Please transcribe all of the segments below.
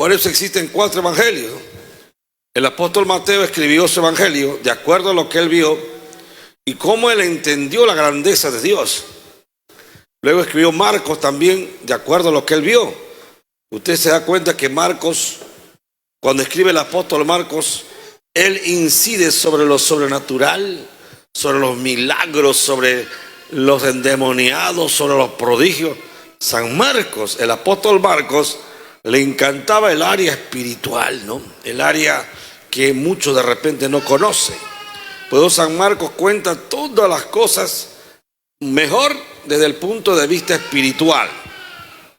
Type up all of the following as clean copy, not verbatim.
Por eso existen 4 evangelios. El apóstol Mateo escribió su evangelio de acuerdo a lo que él vio y cómo él entendió la grandeza de Dios. Luego escribió Marcos también de acuerdo a lo que él vio. Usted se da cuenta que Marcos, cuando escribe el apóstol Marcos, él incide sobre lo sobrenatural, sobre los milagros, sobre los endemoniados, sobre los prodigios. San Marcos, el apóstol Marcos, le encantaba el área espiritual, ¿no? El área que muchos de repente no conocen. Pues San Marcos cuenta todas las cosas mejor desde el punto de vista espiritual.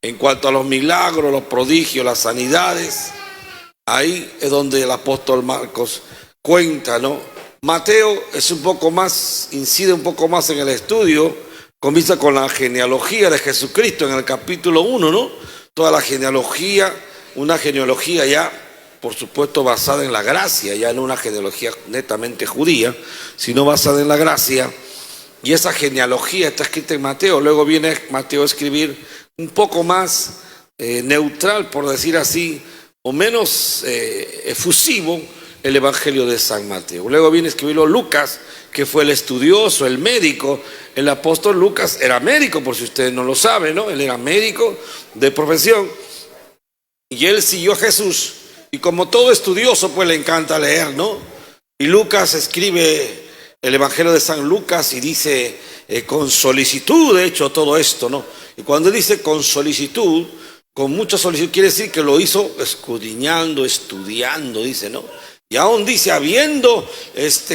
En cuanto a los milagros, los prodigios, las sanidades, ahí es donde el apóstol Marcos cuenta, ¿no? Mateo es un poco más, incide un poco más en el estudio, comienza con la genealogía de Jesucristo en el capítulo 1, ¿no? Toda la genealogía, una genealogía ya, por supuesto, basada en la gracia, ya no una genealogía netamente judía, sino basada en la gracia. Y esa genealogía está escrita en Mateo. Luego viene Mateo a escribir un poco más neutral, por decir así, o menos efusivo, el evangelio de San Mateo. Luego viene a escribirlo Lucas, que fue el estudioso, el médico. El apóstol Lucas era médico, por si ustedes no lo saben, ¿no? Él era médico de profesión y él siguió a Jesús. Y como todo estudioso, pues le encanta leer, ¿no? Y Lucas escribe el evangelio de San Lucas y dice con solicitud, de hecho, todo esto, ¿no? Y cuando dice con solicitud, con mucha solicitud, quiere decir que lo hizo escudriñando, estudiando, dice, ¿no? Y aún dice, habiendo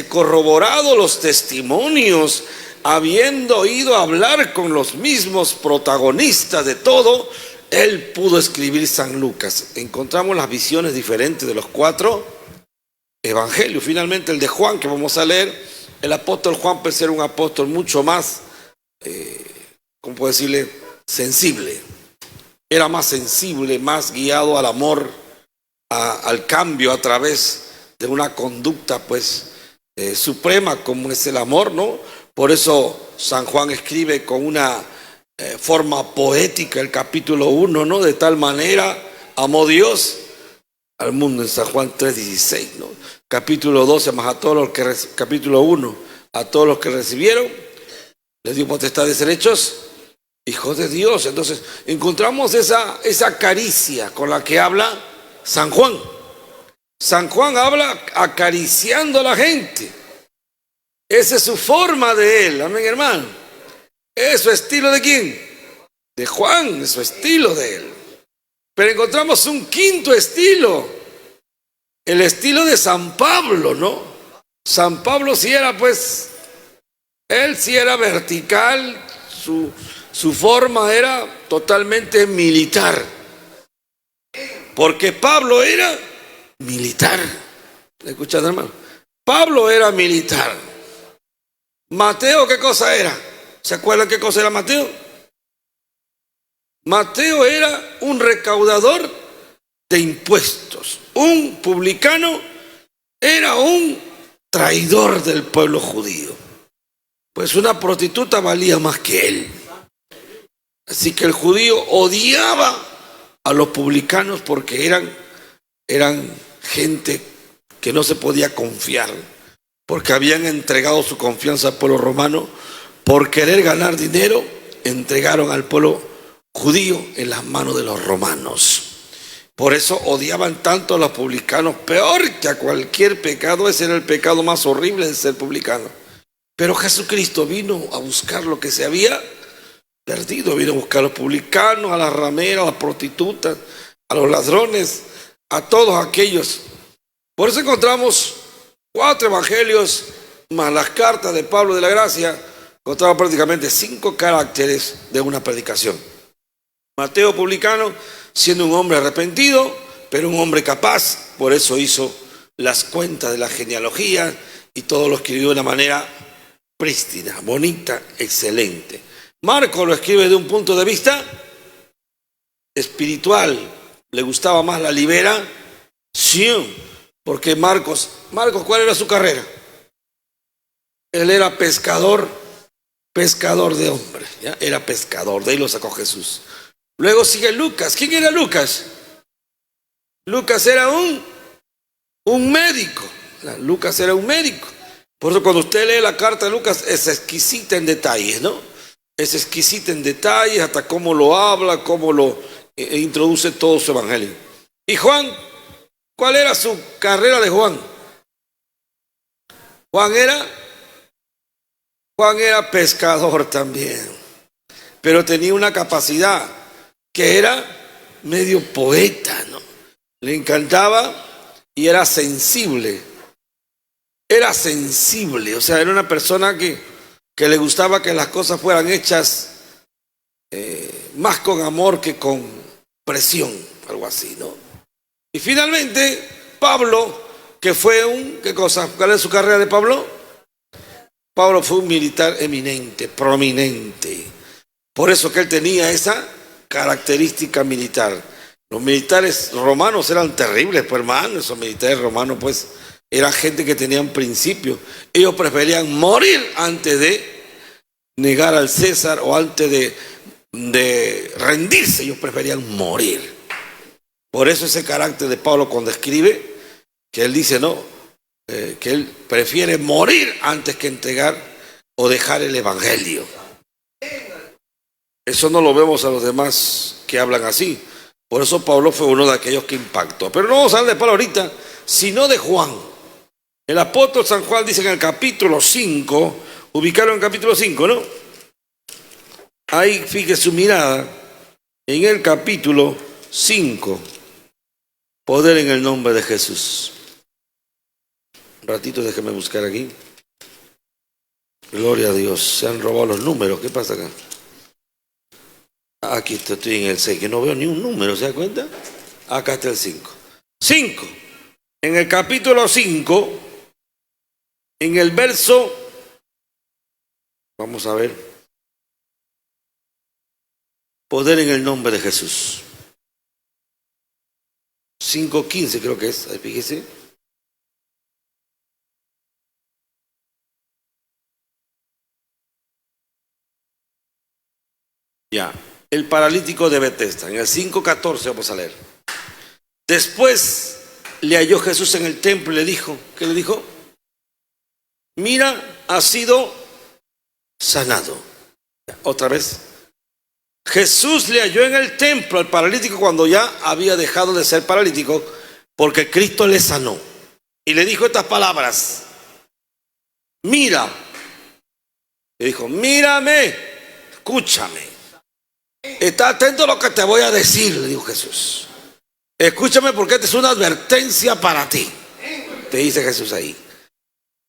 corroborado los testimonios, habiendo ido a hablar con los mismos protagonistas de todo, él pudo escribir San Lucas. Encontramos las visiones diferentes de los 4 evangelios. Finalmente el de Juan, que vamos a leer, el apóstol Juan puede ser un apóstol mucho más, ¿cómo puedo decirle? Sensible. Era más sensible, más guiado al amor, al cambio a través de una conducta pues suprema como es el amor, ¿no? Por eso San Juan escribe con una forma poética el capítulo 1, ¿no? De tal manera amó Dios al mundo, en San Juan 3:16, ¿no? Capítulo 12, más a todos los que, capítulo 1, a todos los que recibieron, les dio potestad de ser hechos hijos de Dios. Entonces encontramos esa caricia con la que habla San Juan. San Juan habla acariciando a la gente. Esa es su forma de él, amén, hermano. ¿Es su estilo de quién? De Juan, es su estilo de él. Pero encontramos un 5.º estilo, el estilo de San Pablo, ¿no? San Pablo sí era pues, él sí era vertical, su forma era totalmente militar. Porque Pablo era militar. ¿Escuchan, hermano? Pablo era militar. Mateo, ¿qué cosa era? ¿Se acuerdan qué cosa era Mateo? Mateo era un recaudador de impuestos. Un publicano era un traidor del pueblo judío. Pues una prostituta valía más que él. Así que el judío odiaba a los publicanos porque eran gente que no se podía confiar, porque habían entregado su confianza al pueblo romano. Por querer ganar dinero, entregaron al pueblo judío en las manos de los romanos. Por eso odiaban tanto a los publicanos, peor que a cualquier pecado. Ese era el pecado más horrible, de ser publicano. Pero Jesucristo vino a buscar lo que se había perdido. Vino a buscar a los publicanos, a las rameras, a las prostitutas, a los ladrones, a todos aquellos. Por eso encontramos 4 evangelios más las cartas de Pablo de la Gracia. Encontramos prácticamente 5 caracteres de una predicación. Mateo, publicano, siendo un hombre arrepentido, pero un hombre capaz. Por eso hizo las cuentas de la genealogía y todo lo escribió de una manera prístina, bonita, excelente. Marco lo escribe de un punto de vista espiritual. Le gustaba más la liberación, porque Marcos, ¿cuál era su carrera? Él era pescador de hombres, ¿ya? Era pescador, de ahí lo sacó Jesús. Luego sigue Lucas. ¿Quién era Lucas? Lucas era un médico. Lucas era un médico. Por eso cuando usted lee la carta de Lucas es exquisita en detalles, ¿no? Es exquisita en detalles, hasta cómo lo habla, cómo lo introduce todo su evangelio. Y Juan, ¿cuál era su carrera de Juan? Juan era pescador también, pero tenía una capacidad que era medio poeta, ¿no? Le encantaba y era sensible. Era sensible, o sea, era una persona que le gustaba que las cosas fueran hechas más con amor que con presión, algo así, ¿no? Y finalmente, Pablo, que fue ¿qué cosa? ¿Cuál es su carrera de Pablo? Pablo fue un militar eminente, prominente. Por eso que él tenía esa característica militar. Los militares romanos eran terribles, pues hermano, esos militares romanos, pues, eran gente que tenían principios. Ellos preferían morir antes de negar al César o antes de rendirse. Ellos preferían morir. Por eso ese carácter de Pablo cuando escribe, que él dice, no, que él prefiere morir antes que entregar o dejar el evangelio. Eso no lo vemos a los demás que hablan así. Por eso Pablo fue uno de aquellos que impactó. Pero no vamos a hablar de Pablo ahorita, sino de Juan. El apóstol San Juan dice en el capítulo 5, ubicaron en el capítulo 5, ¿no? Ahí fije su mirada en el capítulo 5. Poder en el nombre de Jesús. Un ratito, déjeme buscar aquí. Gloria a Dios. Se han robado los números. ¿Qué pasa acá? Aquí estoy en el 6, que no veo ni un número, ¿se da cuenta? Acá está el 5. 5. En el capítulo 5, en el verso, vamos a ver, poder en el nombre de Jesús. 5:15 creo que es, ahí fíjese. Ya, el paralítico de Betesda, en el 5:14 vamos a leer. Después le halló Jesús en el templo y le dijo, ¿qué le dijo? Mira, has sido sanado. Otra vez. Jesús le halló en el templo al paralítico cuando ya había dejado de ser paralítico, porque Cristo le sanó. Y le dijo estas palabras. Mira. Le dijo, mírame, escúchame. Está atento a lo que te voy a decir, le dijo Jesús. Escúchame porque esta es una advertencia para ti. Te dice Jesús ahí.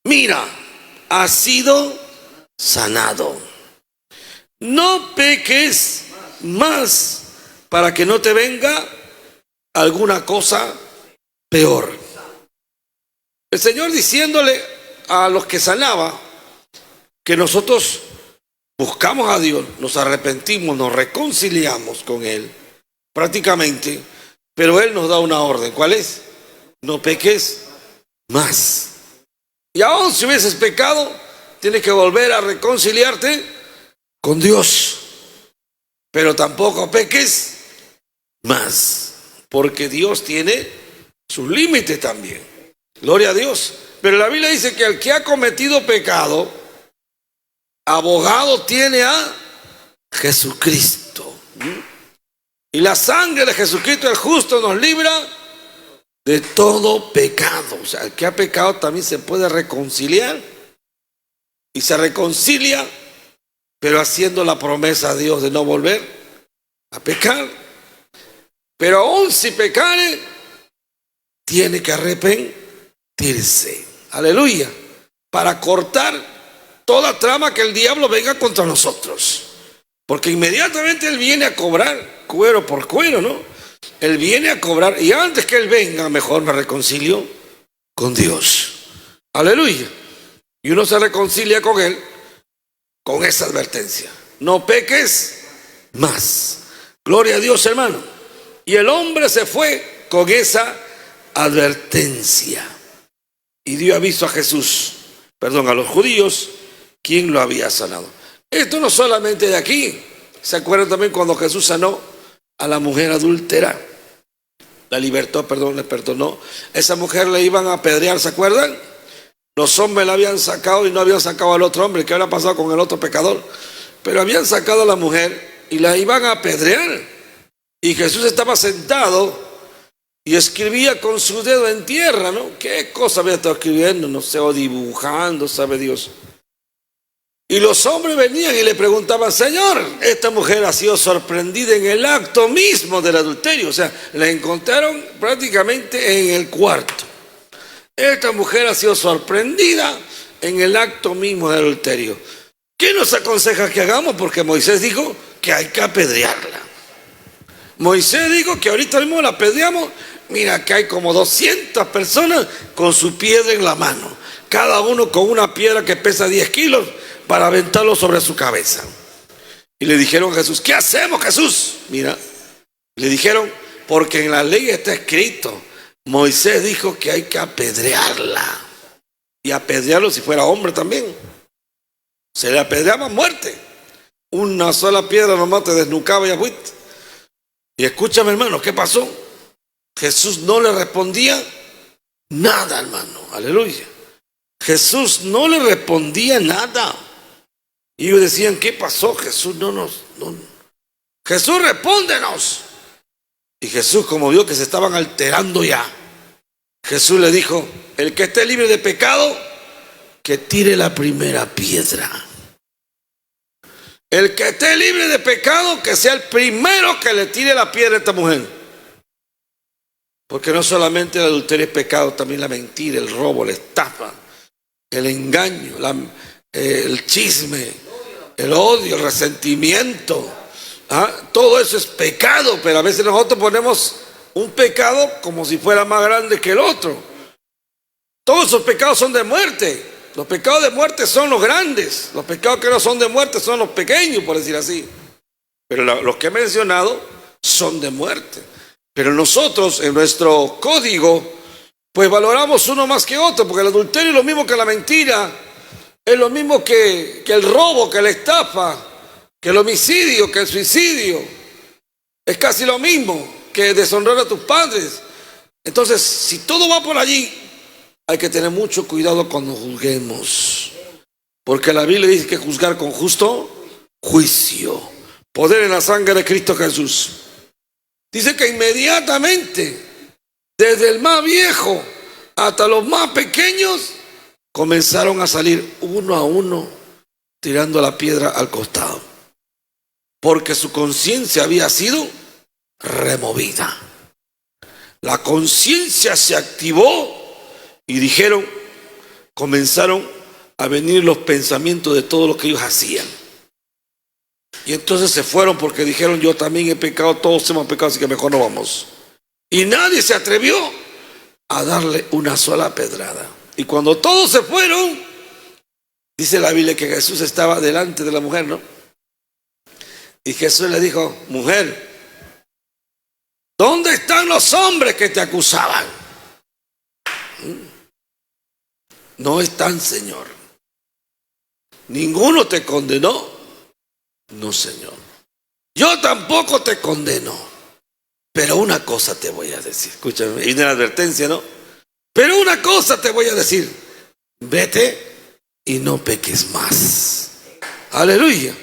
Mira, has sido sanado. No peques más para que no te venga alguna cosa peor. El Señor diciéndole a los que sanaba que nosotros buscamos a Dios, nos arrepentimos, nos reconciliamos con Él, prácticamente, pero Él nos da una orden. ¿Cuál es? No peques más. Y aún si hubieses pecado, tienes que volver a reconciliarte con Dios. Pero tampoco peques más, porque Dios tiene sus límites también. Gloria a Dios. Pero la Biblia dice que el que ha cometido pecado, abogado tiene a Jesucristo. Y la sangre de Jesucristo el justo nos libra de todo pecado. O sea, el que ha pecado también se puede reconciliar. Y se reconcilia, pero haciendo la promesa a Dios de no volver a pecar. Pero aún si pecare, tiene que arrepentirse. Aleluya. Para cortar toda trama que el diablo venga contra nosotros. Porque inmediatamente él viene a cobrar cuero por cuero, ¿no? Él viene a cobrar, y antes que él venga, mejor me reconcilio con Dios. Aleluya. Y uno se reconcilia con él con esa advertencia. No peques más. Gloria a Dios, hermano. Y el hombre se fue con esa advertencia. Y dio aviso a Jesús, a los judíos, quien lo había sanado. Esto no solamente de aquí. ¿Se acuerdan también cuando Jesús sanó a la mujer adúltera? la libertó, perdón, le perdonó. Esa mujer le iban a apedrear, ¿se acuerdan? Los hombres la habían sacado y no habían sacado al otro hombre. ¿Qué había pasado con el otro pecador? Pero habían sacado a la mujer y la iban a apedrear. Y Jesús estaba sentado y escribía con su dedo en tierra, ¿no? ¿Qué cosa había estado escribiendo? No sé, o dibujando, sabe Dios. Y los hombres venían y le preguntaban: Señor, esta mujer ha sido sorprendida en el acto mismo del adulterio. O sea, la encontraron prácticamente en el cuarto. Esta mujer ha sido sorprendida en el acto mismo del adulterio. ¿Qué nos aconseja que hagamos? Porque Moisés dijo que hay que apedrearla. Moisés dijo que ahorita mismo la apedreamos. Mira que hay como 200 personas con su piedra en la mano, cada uno con una piedra que pesa 10 kilos para aventarlo sobre su cabeza. Y le dijeron a Jesús: ¿qué hacemos, Jesús? Mira, le dijeron: porque en la ley está escrito, Moisés dijo que hay que apedrearla. Y apedrearlo si fuera hombre también. Se le apedreaba a muerte. Una sola piedra nomás te desnucaba y agüita. Y escúchame, hermano, ¿qué pasó? Jesús no le respondía nada, hermano. Aleluya. Jesús no le respondía nada. Y ellos decían: ¿qué pasó? Jesús no. Jesús, respóndenos. Y Jesús, como vio que se estaban alterando ya, Jesús le dijo: el que esté libre de pecado, que tire la primera piedra. El que esté libre de pecado, que sea el primero que le tire la piedra a esta mujer. Porque no solamente el adulterio es pecado, también la mentira, el robo, la estafa, el engaño, el chisme, el odio, el resentimiento. Todo eso es pecado, pero a veces nosotros ponemos un pecado como si fuera más grande que el otro. Todos esos pecados son de muerte. Los pecados de muerte son los grandes. Los pecados que no son de muerte son los pequeños, por decir así. Pero los que he mencionado son de muerte. Pero nosotros en nuestro código pues valoramos uno más que otro, porque el adulterio es lo mismo que la mentira, es lo mismo que el robo, que la estafa, que el homicidio, que el suicidio. Es casi lo mismo que deshonrar a tus padres. Entonces, si todo va por allí, hay que tener mucho cuidado cuando juzguemos, porque la Biblia dice que juzgar con justo juicio. Poder en la sangre de Cristo Jesús. Dice que inmediatamente, desde el más viejo hasta los más pequeños, comenzaron a salir uno a uno tirando la piedra al costado, porque su conciencia había sido removida. La conciencia se activó y comenzaron a venir los pensamientos de todo lo que ellos hacían. Y entonces se fueron porque dijeron: yo también he pecado, todos hemos pecado, así que mejor no vamos. Y nadie se atrevió a darle una sola pedrada. Y cuando todos se fueron, dice la Biblia que Jesús estaba delante de la mujer, ¿no? Y Jesús le dijo: mujer, ¿dónde están los hombres que te acusaban? No están, Señor. ¿Ninguno te condenó? No, Señor. Yo tampoco te condeno. Pero una cosa te voy a decir. Escúchame, viene la advertencia, ¿no? Pero una cosa te voy a decir: vete y no peques más. Aleluya.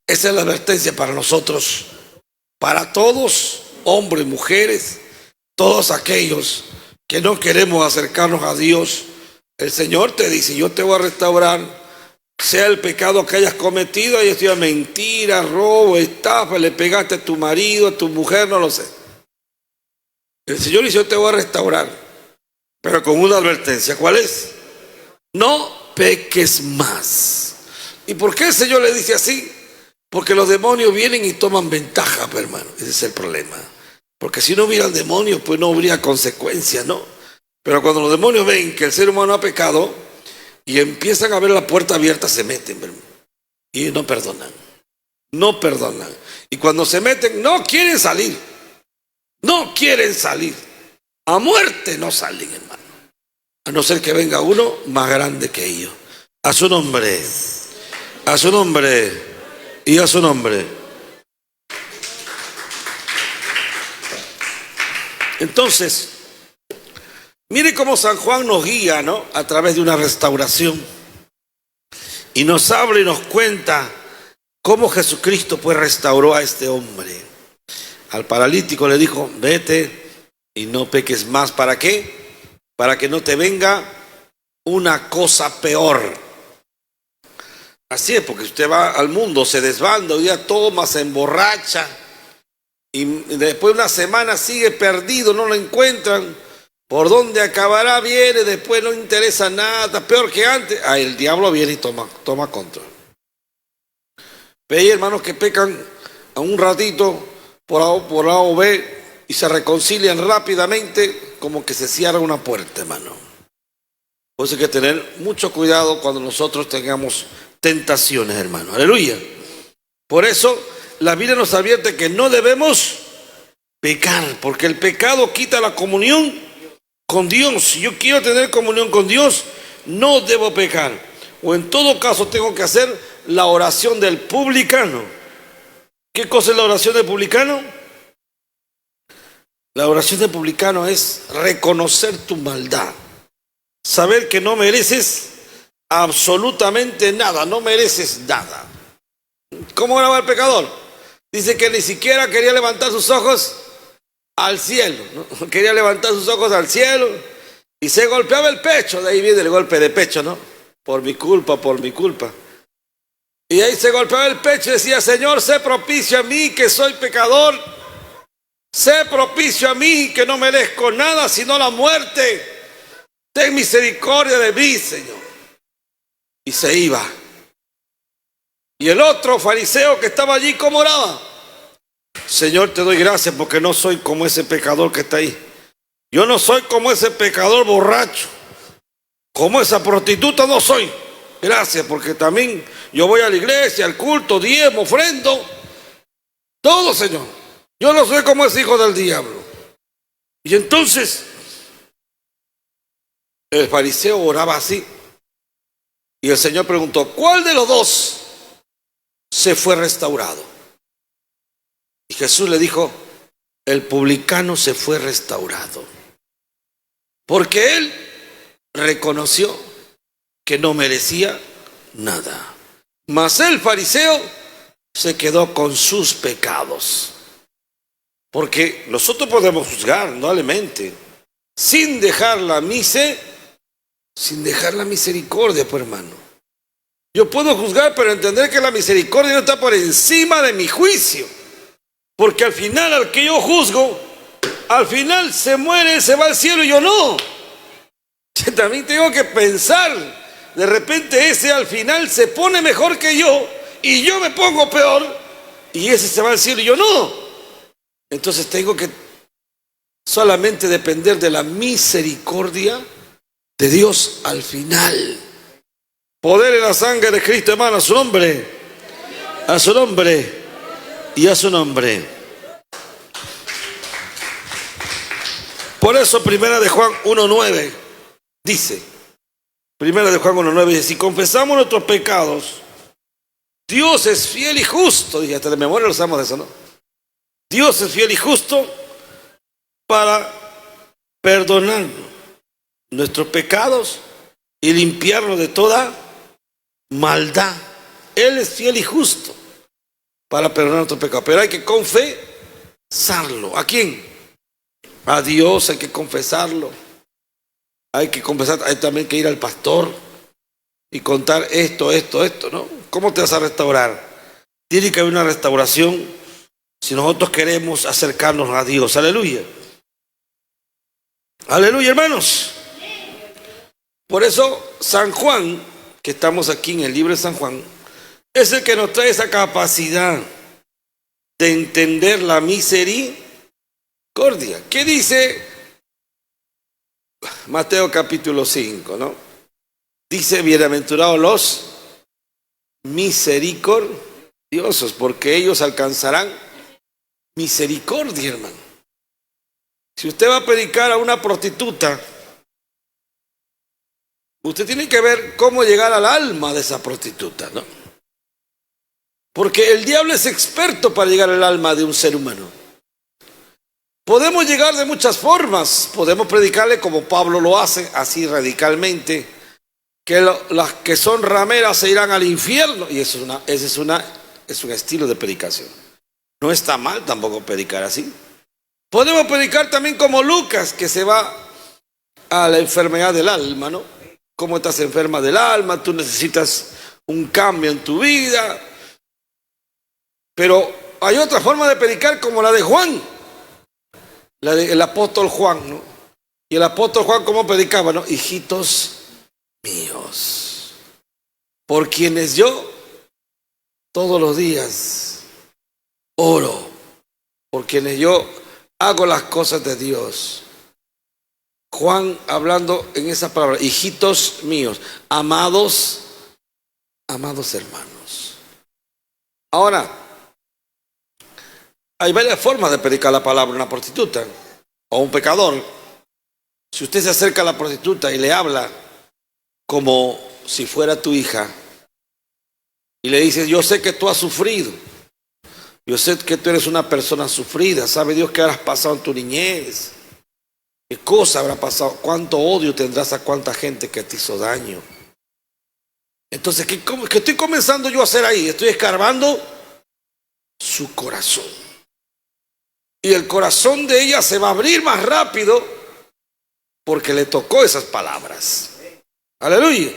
Esa es la advertencia para nosotros, para todos, hombres, mujeres, todos aquellos que no queremos acercarnos a Dios. El Señor te dice: yo te voy a restaurar, sea el pecado que hayas cometido, haya sido mentira, robo, estafa, le pegaste a tu marido, a tu mujer, no lo sé. El Señor dice: yo te voy a restaurar, pero con una advertencia. ¿Cuál es? No peques más. ¿Y por qué el Señor le dice así? Porque los demonios vienen y toman ventaja, hermano. Ese es el problema. Porque si no hubieran demonios, pues no habría consecuencias, ¿no? Pero cuando los demonios ven que el ser humano ha pecado y empiezan a ver la puerta abierta, se meten, hermano, y no perdonan. No perdonan. Y cuando se meten, no quieren salir. No quieren salir. A muerte no salen, hermano. A no ser que venga uno más grande que ellos. A su nombre. A su nombre. Y a su nombre. Entonces, mire cómo San Juan nos guía, ¿no? A través de una restauración. Y nos habla y nos cuenta cómo Jesucristo pues restauró a este hombre. Al paralítico le dijo, vete y no peques más. ¿Para qué? Para que no te venga una cosa peor. Así es, porque usted va al mundo, se desbanda, hoy día toma, se emborracha y después de una semana sigue perdido, no lo encuentran. ¿Por dónde acabará? Viene, después no interesa nada, peor que antes. Ah, el diablo viene y toma control. Ve hermanos que pecan a un ratito por A o B y se reconcilian rápidamente, como que se cierra una puerta, hermano. Por eso hay que tener mucho cuidado cuando nosotros tengamos tentaciones, hermano. Aleluya. Por eso la Biblia nos advierte que no debemos pecar, porque el pecado quita la comunión con Dios. Si yo quiero tener comunión con Dios, no debo pecar. O en todo caso tengo que hacer la oración del publicano. ¿Qué cosa es la oración del publicano? La oración del publicano es reconocer tu maldad. Saber que no mereces absolutamente nada, no mereces nada. ¿Cómo oraba el pecador? Dice que ni siquiera quería levantar sus ojos al cielo, ¿no? Quería levantar sus ojos al cielo y se golpeaba el pecho. De ahí viene el golpe de pecho, ¿no? Por mi culpa, por mi culpa. Y ahí se golpeaba el pecho y decía, Señor, sé propicio a mí que soy pecador. Sé propicio a mí que no merezco nada sino la muerte. Ten misericordia de mí, Señor. Y se iba. Y el otro fariseo que estaba allí, ¿cómo oraba? Señor, te doy gracias porque no soy como ese pecador que está ahí. Yo no soy como ese pecador borracho. Como esa prostituta no soy. Gracias porque también yo voy a la iglesia, al culto, diezmo, ofrendo. Todo, Señor. Yo no soy como ese hijo del diablo. Y entonces el fariseo oraba así. Y el Señor preguntó, ¿cuál de los dos se fue restaurado? Y Jesús le dijo, el publicano se fue restaurado. Porque él reconoció que no merecía nada. Mas el fariseo se quedó con sus pecados. Porque nosotros podemos juzgar, indudablemente, sin dejar la misericordia, pues hermano. Yo puedo juzgar, pero entender que la misericordia no está por encima de mi juicio. Porque al final, al que yo juzgo, al final se muere, se va al cielo y yo no. Yo también tengo que pensar, de repente ese al final se pone mejor que yo y yo me pongo peor y ese se va al cielo y yo no. Entonces tengo que solamente depender de la misericordia de Dios al final. Poder en la sangre de Cristo, hermano, a su nombre, a su nombre y a su nombre. Por eso primera de Juan 1:9 dice, primera de Juan 1:9 dice, si confesamos nuestros pecados, Dios es fiel y justo. Y hasta de memoria lo sabemos de eso, ¿no? Dios es fiel y justo para perdonarnos nuestros pecados y limpiarnos de toda maldad. Él es fiel y justo para perdonar nuestros pecados, pero hay que confesarlo. ¿A quién? A Dios hay que confesarlo. Hay que confesar, hay también que ir al pastor y contar esto, ¿no? ¿Cómo te vas a restaurar? Tiene que haber una restauración si nosotros queremos acercarnos a Dios. Aleluya. Aleluya, hermanos. Por eso San Juan, que estamos aquí en el libro de San Juan, es el que nos trae esa capacidad de entender la misericordia. ¿Qué dice Mateo capítulo 5, ¿no? Dice, bienaventurados los misericordiosos, porque ellos alcanzarán misericordia, hermano. Si usted va a predicar a una prostituta, usted tiene que ver cómo llegar al alma de esa prostituta, ¿no? Porque el diablo es experto para llegar al alma de un ser humano. Podemos llegar de muchas formas. Podemos predicarle como Pablo lo hace, así radicalmente, que las que son rameras se irán al infierno. Y eso es un estilo de predicación. No está mal tampoco predicar así. Podemos predicar también como Lucas, que se va a la enfermedad del alma, ¿no? ¿Cómo estás enferma del alma? Tú necesitas un cambio en tu vida. Pero hay otra forma de predicar como la de Juan, la del apóstol Juan, ¿no? Y el apóstol Juan, ¿cómo predicaba, no? Hijitos míos, por quienes yo todos los días oro, por quienes yo hago las cosas de Dios. Juan hablando en esa palabra, hijitos míos, amados hermanos. Ahora, hay varias formas de predicar la palabra a una prostituta o a un pecador. Si usted se acerca a la prostituta y le habla como si fuera tu hija y le dice, yo sé que tú has sufrido, yo sé que tú eres una persona sufrida, sabe Dios qué habrás pasado en tu niñez, qué cosa habrá pasado, cuánto odio tendrás a cuánta gente que te hizo daño. Entonces, ¿qué estoy comenzando yo a hacer ahí? Estoy escarbando su corazón. Y el corazón de ella se va a abrir más rápido porque le tocó esas palabras. Aleluya.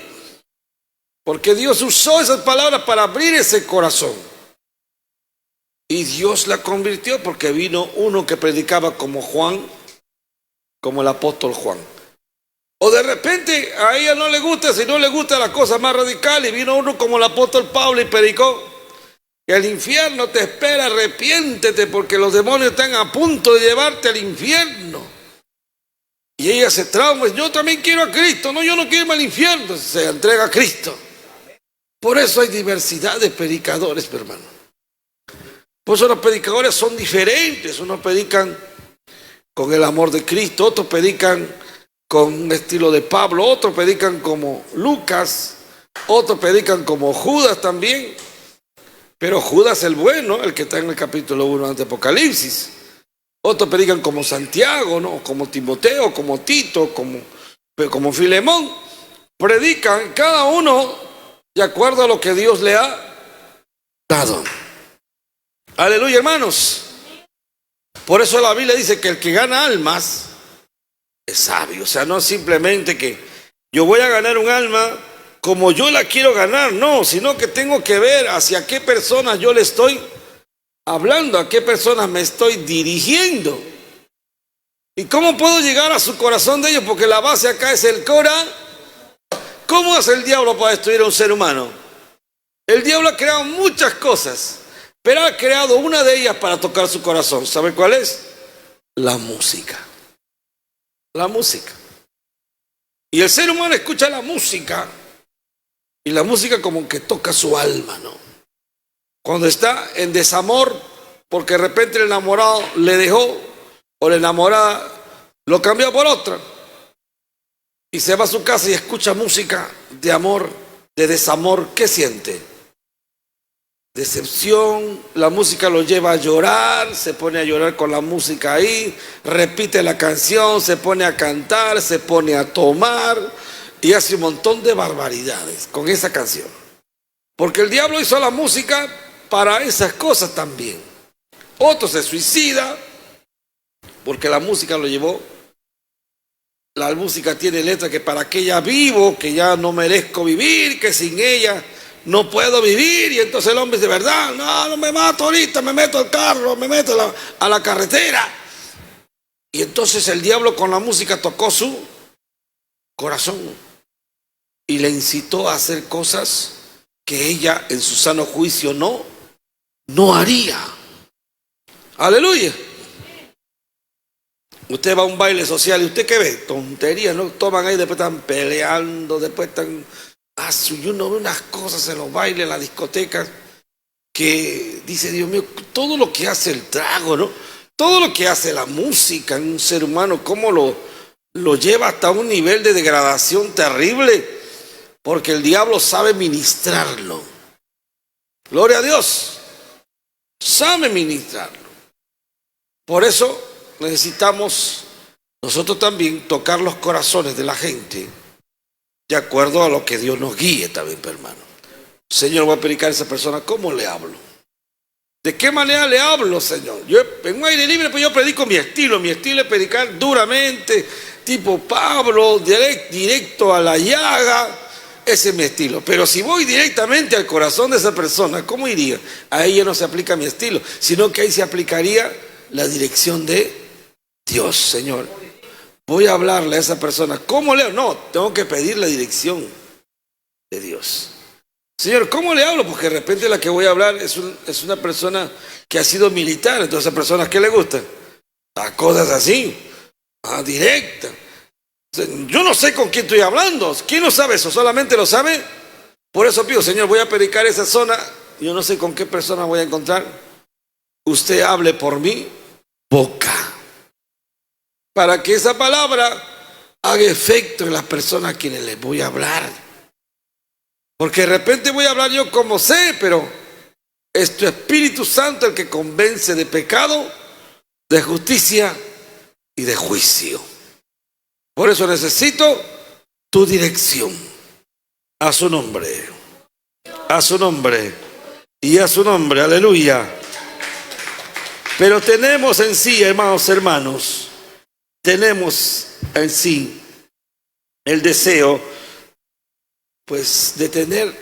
Porque Dios usó esas palabras para abrir ese corazón. Y Dios la convirtió porque vino uno que predicaba como Juan, como el apóstol Juan. O de repente a ella no le gusta, si no le gusta la cosa más radical, y vino uno como el apóstol Pablo y predicó que el infierno te espera, arrepiéntete porque los demonios están a punto de llevarte al infierno. Y ella se trauma, yo también quiero a Cristo, no, yo no quiero irme al infierno, se entrega a Cristo. Por eso hay diversidad de predicadores, mi hermano. Por eso los predicadores son diferentes, unos predican con el amor de Cristo, otros predican con un estilo de Pablo, otros predican como Lucas, otros predican como Judas también. Pero Judas el bueno, el que está en el capítulo 1 de Apocalipsis. Otros predican como Santiago, ¿no? Como Timoteo, como Tito, como Filemón. Predican cada uno de acuerdo a lo que Dios le ha dado. Aleluya, hermanos. Por eso la Biblia dice que el que gana almas es sabio. O sea, no simplemente que yo voy a ganar un alma como yo la quiero ganar, no, sino que tengo que ver hacia qué personas yo le estoy hablando, a qué personas me estoy dirigiendo. ¿Y cómo puedo llegar a su corazón de ellos? Porque la base acá es el corazón. ¿Cómo hace el diablo para destruir a un ser humano? El diablo ha creado muchas cosas, pero ha creado una de ellas para tocar su corazón. ¿Sabe cuál es? La música. La música. Y el ser humano escucha la música. Y la música como que toca su alma, ¿no? Cuando está en desamor, porque de repente el enamorado le dejó, o la enamorada lo cambió por otra, y se va a su casa y escucha música de amor, de desamor, ¿qué siente? Decepción, la música lo lleva a llorar, se pone a llorar con la música ahí, repite la canción, se pone a cantar, se pone a tomar, y hace un montón de barbaridades con esa canción. Porque el diablo hizo la música para esas cosas también. Otro se suicida porque la música lo llevó. La música tiene letra que para que ya vivo, que ya no merezco vivir, que sin ella no puedo vivir. Y entonces el hombre dice, ¿verdad? No me mato ahorita, me meto al carro, me meto a la carretera. Y entonces el diablo con la música tocó su corazón y le incitó a hacer cosas que ella en su sano juicio no haría. Aleluya. Usted va a un baile social y usted ¿qué ve? Tonterías, ¿no? Toman ahí, después están peleando, después están... y uno ve unas cosas en los bailes, en las discotecas, que dice, Dios mío, todo lo que hace el trago, ¿no? Todo lo que hace la música en un ser humano, cómo lo lleva hasta un nivel de degradación terrible. Porque el diablo sabe ministrarlo. Gloria a Dios. Sabe ministrarlo. Por eso necesitamos nosotros también tocar los corazones de la gente de acuerdo a lo que Dios nos guíe también, hermano. Señor, voy a predicar a esa persona, ¿cómo le hablo? ¿De qué manera le hablo, Señor? Yo en un aire libre, pues yo predico mi estilo es predicar duramente, tipo Pablo, directo a la llaga. Ese es mi estilo. Pero si voy directamente al corazón de esa persona, ¿cómo iría? A ella no se aplica mi estilo, sino que ahí se aplicaría la dirección de Dios. Señor, voy a hablarle a esa persona. ¿Cómo le hablo? No, tengo que pedir la dirección de Dios. Señor, ¿cómo le hablo? Porque de repente la que voy a hablar es una persona que ha sido militar. Entonces a esas personas, ¿qué le gustan? Las cosas así, directas. Yo no sé con quién estoy hablando. ¿Quién lo sabe eso? ¿Solamente lo sabe? Por eso pido, Señor, voy a predicar esa zona. Yo no sé con qué persona voy a encontrar. Usted hable por mi boca, para que esa palabra haga efecto en las personas a quienes les voy a hablar. Porque de repente voy a hablar yo como sé, pero es tu Espíritu Santo el que convence de pecado, de justicia y de juicio. Por eso necesito tu dirección. A su nombre. A su nombre. Y a su nombre. Aleluya. Pero tenemos en sí, hermanos, tenemos en sí el deseo, pues, de tener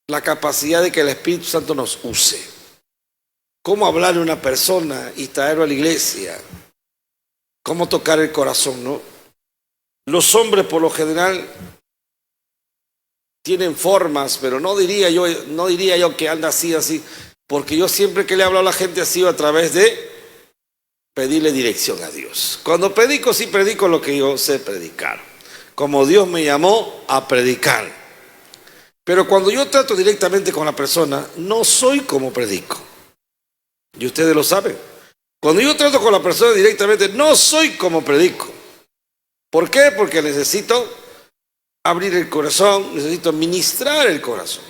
la capacidad de que el Espíritu Santo nos use. ¿Cómo hablarle a una persona y traerlo a la iglesia? ¿Cómo tocar el corazón, no? Los hombres por lo general tienen formas, pero no diría yo que anda así, porque yo siempre que le hablo a la gente ha sido a través de pedirle dirección a Dios. Cuando predico, sí predico lo que yo sé predicar, como Dios me llamó a predicar. Pero cuando yo trato directamente con la persona, no soy como predico. Y ustedes lo saben. Cuando yo trato con la persona directamente, no soy como predico. ¿Por qué? Porque necesito abrir el corazón, necesito ministrar el corazón.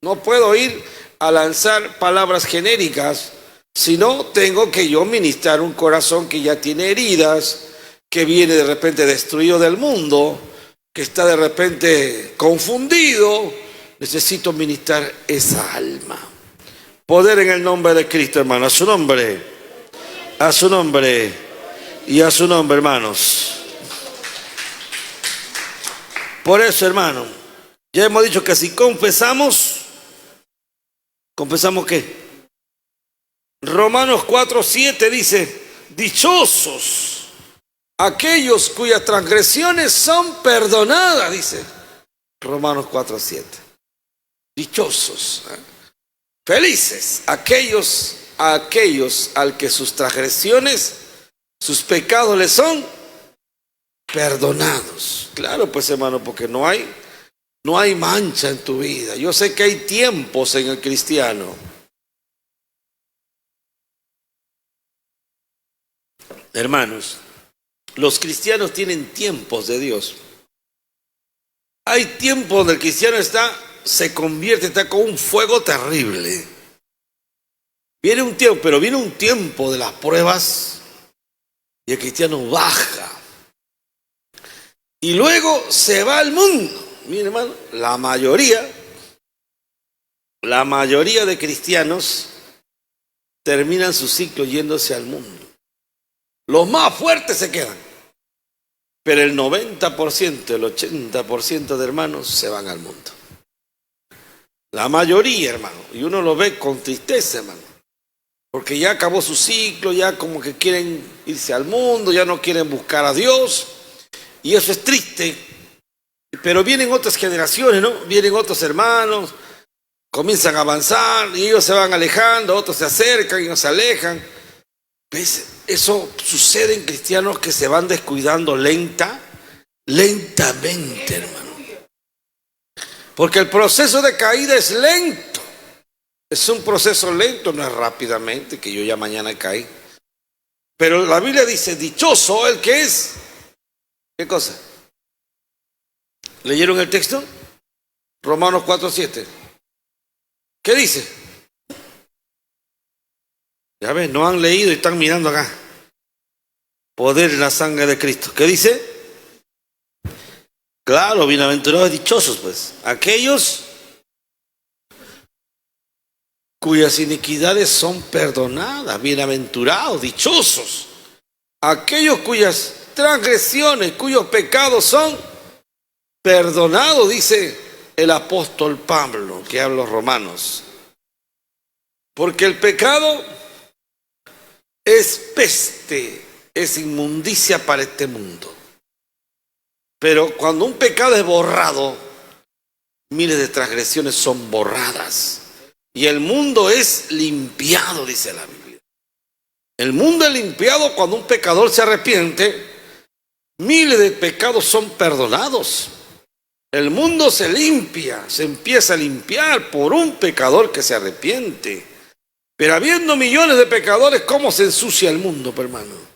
No puedo ir a lanzar palabras genéricas, sino tengo que yo ministrar un corazón que ya tiene heridas, que viene de repente destruido del mundo, que está de repente confundido. Necesito ministrar esa alma. Poder en el nombre de Cristo, hermano. A su nombre y a su nombre, hermanos. Por eso, hermano, ya hemos dicho que si ¿confesamos qué? Romanos 4:7 dice, dichosos aquellos cuyas transgresiones son perdonadas, dice Romanos 4:7. Dichosos, felices aquellos al que sus transgresiones, sus pecados les son perdonados. Claro, pues, hermano, porque no hay mancha en tu vida. Yo sé que hay tiempos en el cristiano. Hermanos, los cristianos tienen tiempos de Dios. Hay tiempos donde el cristiano está con un fuego terrible. Viene un tiempo de las pruebas y el cristiano baja. Y luego se va al mundo. Miren, hermano, la mayoría de cristianos terminan su ciclo yéndose al mundo. Los más fuertes se quedan. Pero el 90%, el 80% de hermanos se van al mundo. La mayoría, hermano. Y uno lo ve con tristeza, hermano. Porque ya acabó su ciclo, ya como que quieren irse al mundo, ya no quieren buscar a Dios. Y eso es triste. Pero vienen otras generaciones, ¿no? Vienen otros hermanos, comienzan a avanzar y ellos se van alejando, otros se acercan y no se alejan. ¿Ves? Eso sucede en cristianos que se van descuidando lentamente, hermano. Porque el proceso de caída es lento. Es un proceso lento, no es rápidamente, que yo ya mañana caí. Pero la Biblia dice, dichoso el que es. ¿Qué cosa? ¿Leyeron el texto? Romanos 4:7. ¿Qué dice? Ya ven, no han leído y están mirando acá. poder en la sangre de Cristo. ¿Qué dice? Claro, bienaventurados y dichosos, pues, aquellos cuyas iniquidades son perdonadas, bienaventurados, dichosos, aquellos cuyas transgresiones, cuyos pecados son perdonados, dice el apóstol Pablo, que habla a los romanos. Porque el pecado es peste, es inmundicia para este mundo. Pero cuando un pecado es borrado, miles de transgresiones son borradas. Y el mundo es limpiado, dice la Biblia. El mundo es limpiado cuando un pecador se arrepiente. Miles de pecados son perdonados. El mundo se limpia, se empieza a limpiar por un pecador que se arrepiente. Pero habiendo millones de pecadores, ¿cómo se ensucia el mundo, hermano?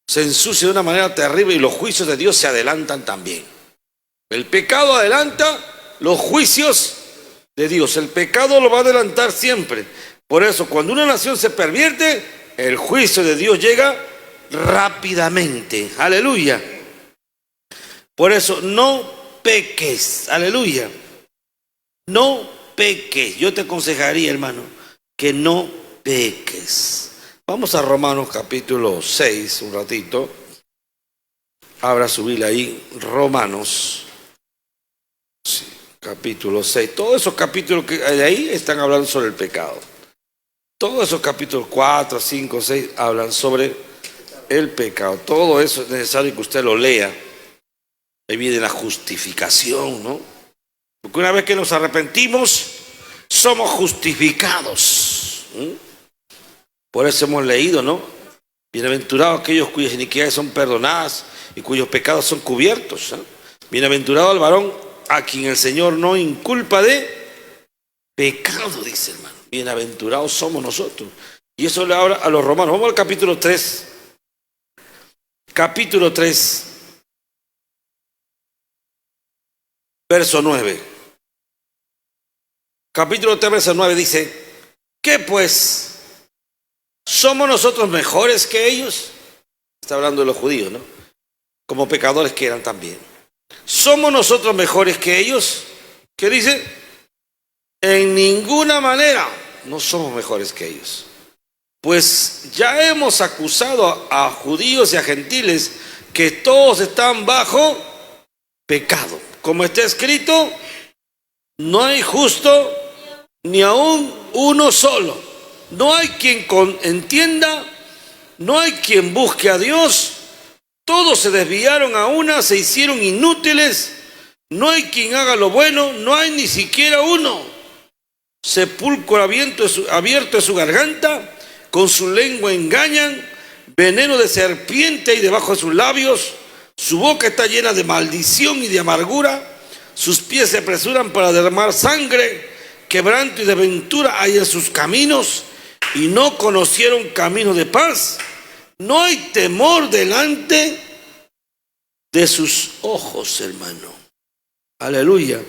Se ensucia de una manera terrible y los juicios de Dios se adelantan también. El pecado adelanta los juicios de Dios. El pecado lo va a adelantar siempre. Por eso, cuando una nación se pervierte, el juicio de Dios llega rápidamente. Aleluya. Por eso, no peques. Aleluya. No peques. Yo te aconsejaría, hermano, que no peques. Vamos a Romanos capítulo 6, un ratito. Abra su Biblia ahí, Romanos, sí, capítulo 6. Todos esos capítulos que hay ahí están hablando sobre el pecado. Todos esos capítulos 4, 5, 6 hablan sobre el pecado. Todo eso es necesario que usted lo lea. Ahí viene la justificación, ¿no? Porque una vez que nos arrepentimos, somos justificados. Por eso hemos leído, ¿no? Bienaventurados aquellos cuyas iniquidades son perdonadas y cuyos pecados son cubiertos. Bienaventurado el varón a quien el Señor no inculpa de pecado, dice, hermano. Bienaventurados somos nosotros. Y eso le habla a los romanos. Vamos al capítulo 3. Capítulo 3. Verso 9. Capítulo 3, verso 9 dice: ¿qué pues? ¿Somos nosotros mejores que ellos? Está hablando de los judíos, ¿no? Como pecadores que eran también. ¿Somos nosotros mejores que ellos? ¿Qué dice? En ninguna manera no somos mejores que ellos. Pues ya hemos acusado a judíos y a gentiles que todos están bajo pecado. Como está escrito, no hay justo ni aún uno solo. No hay quien entienda, no hay quien busque a Dios. Todos se desviaron a una, se hicieron inútiles. No hay quien haga lo bueno, no hay ni siquiera uno. Sepulcro abierto es su garganta, con su lengua engañan, veneno de serpiente hay debajo de sus labios. Su boca está llena de maldición y de amargura. Sus pies se apresuran para derramar sangre. Quebranto y desventura hay en sus caminos, y no conocieron camino de paz. No hay temor delante de sus ojos, hermano. Aleluya.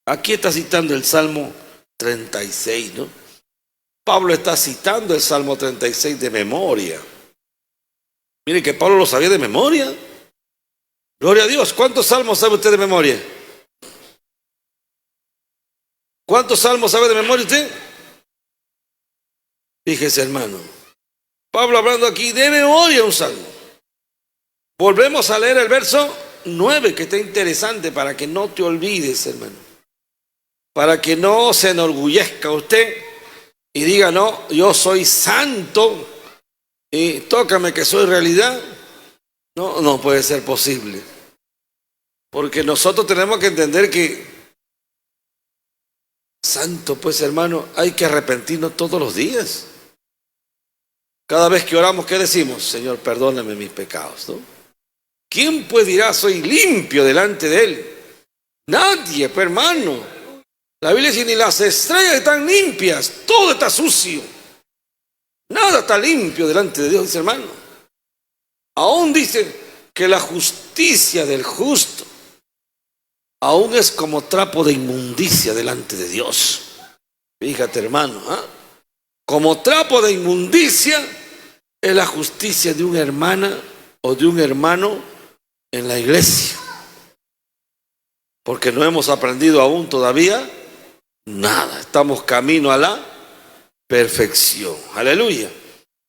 Aquí está citando el Salmo 36, ¿no? Pablo está citando el Salmo 36 de memoria. Miren que Pablo lo sabía de memoria. Gloria a Dios. ¿Cuántos salmos sabe usted de memoria? ¿Cuántos salmos sabe de memoria usted? Fíjese, hermano. Pablo hablando aquí de memoria un salmo. Volvemos a leer el verso 9, que está interesante para que no te olvides, hermano. Para que no se enorgullezca usted y diga: no, yo soy santo y tócame que soy realidad. No, no puede ser posible. Porque nosotros tenemos que entender que santo, pues, hermano, hay que arrepentirnos todos los días. Cada vez que oramos, ¿qué decimos? Señor, perdóname mis pecados, ¿no? ¿Quién pues dirá soy limpio delante de Él? Nadie, pues, hermano. La Biblia dice: ni las estrellas están limpias, todo está sucio. Nada está limpio delante de Dios, dice, hermano. Aún dice que la justicia del justo aún es como trapo de inmundicia delante de Dios. Fíjate, hermano, como trapo de inmundicia es la justicia de una hermana o de un hermano en la iglesia, porque no hemos aprendido aún todavía nada. Estamos camino a la perfección. Aleluya.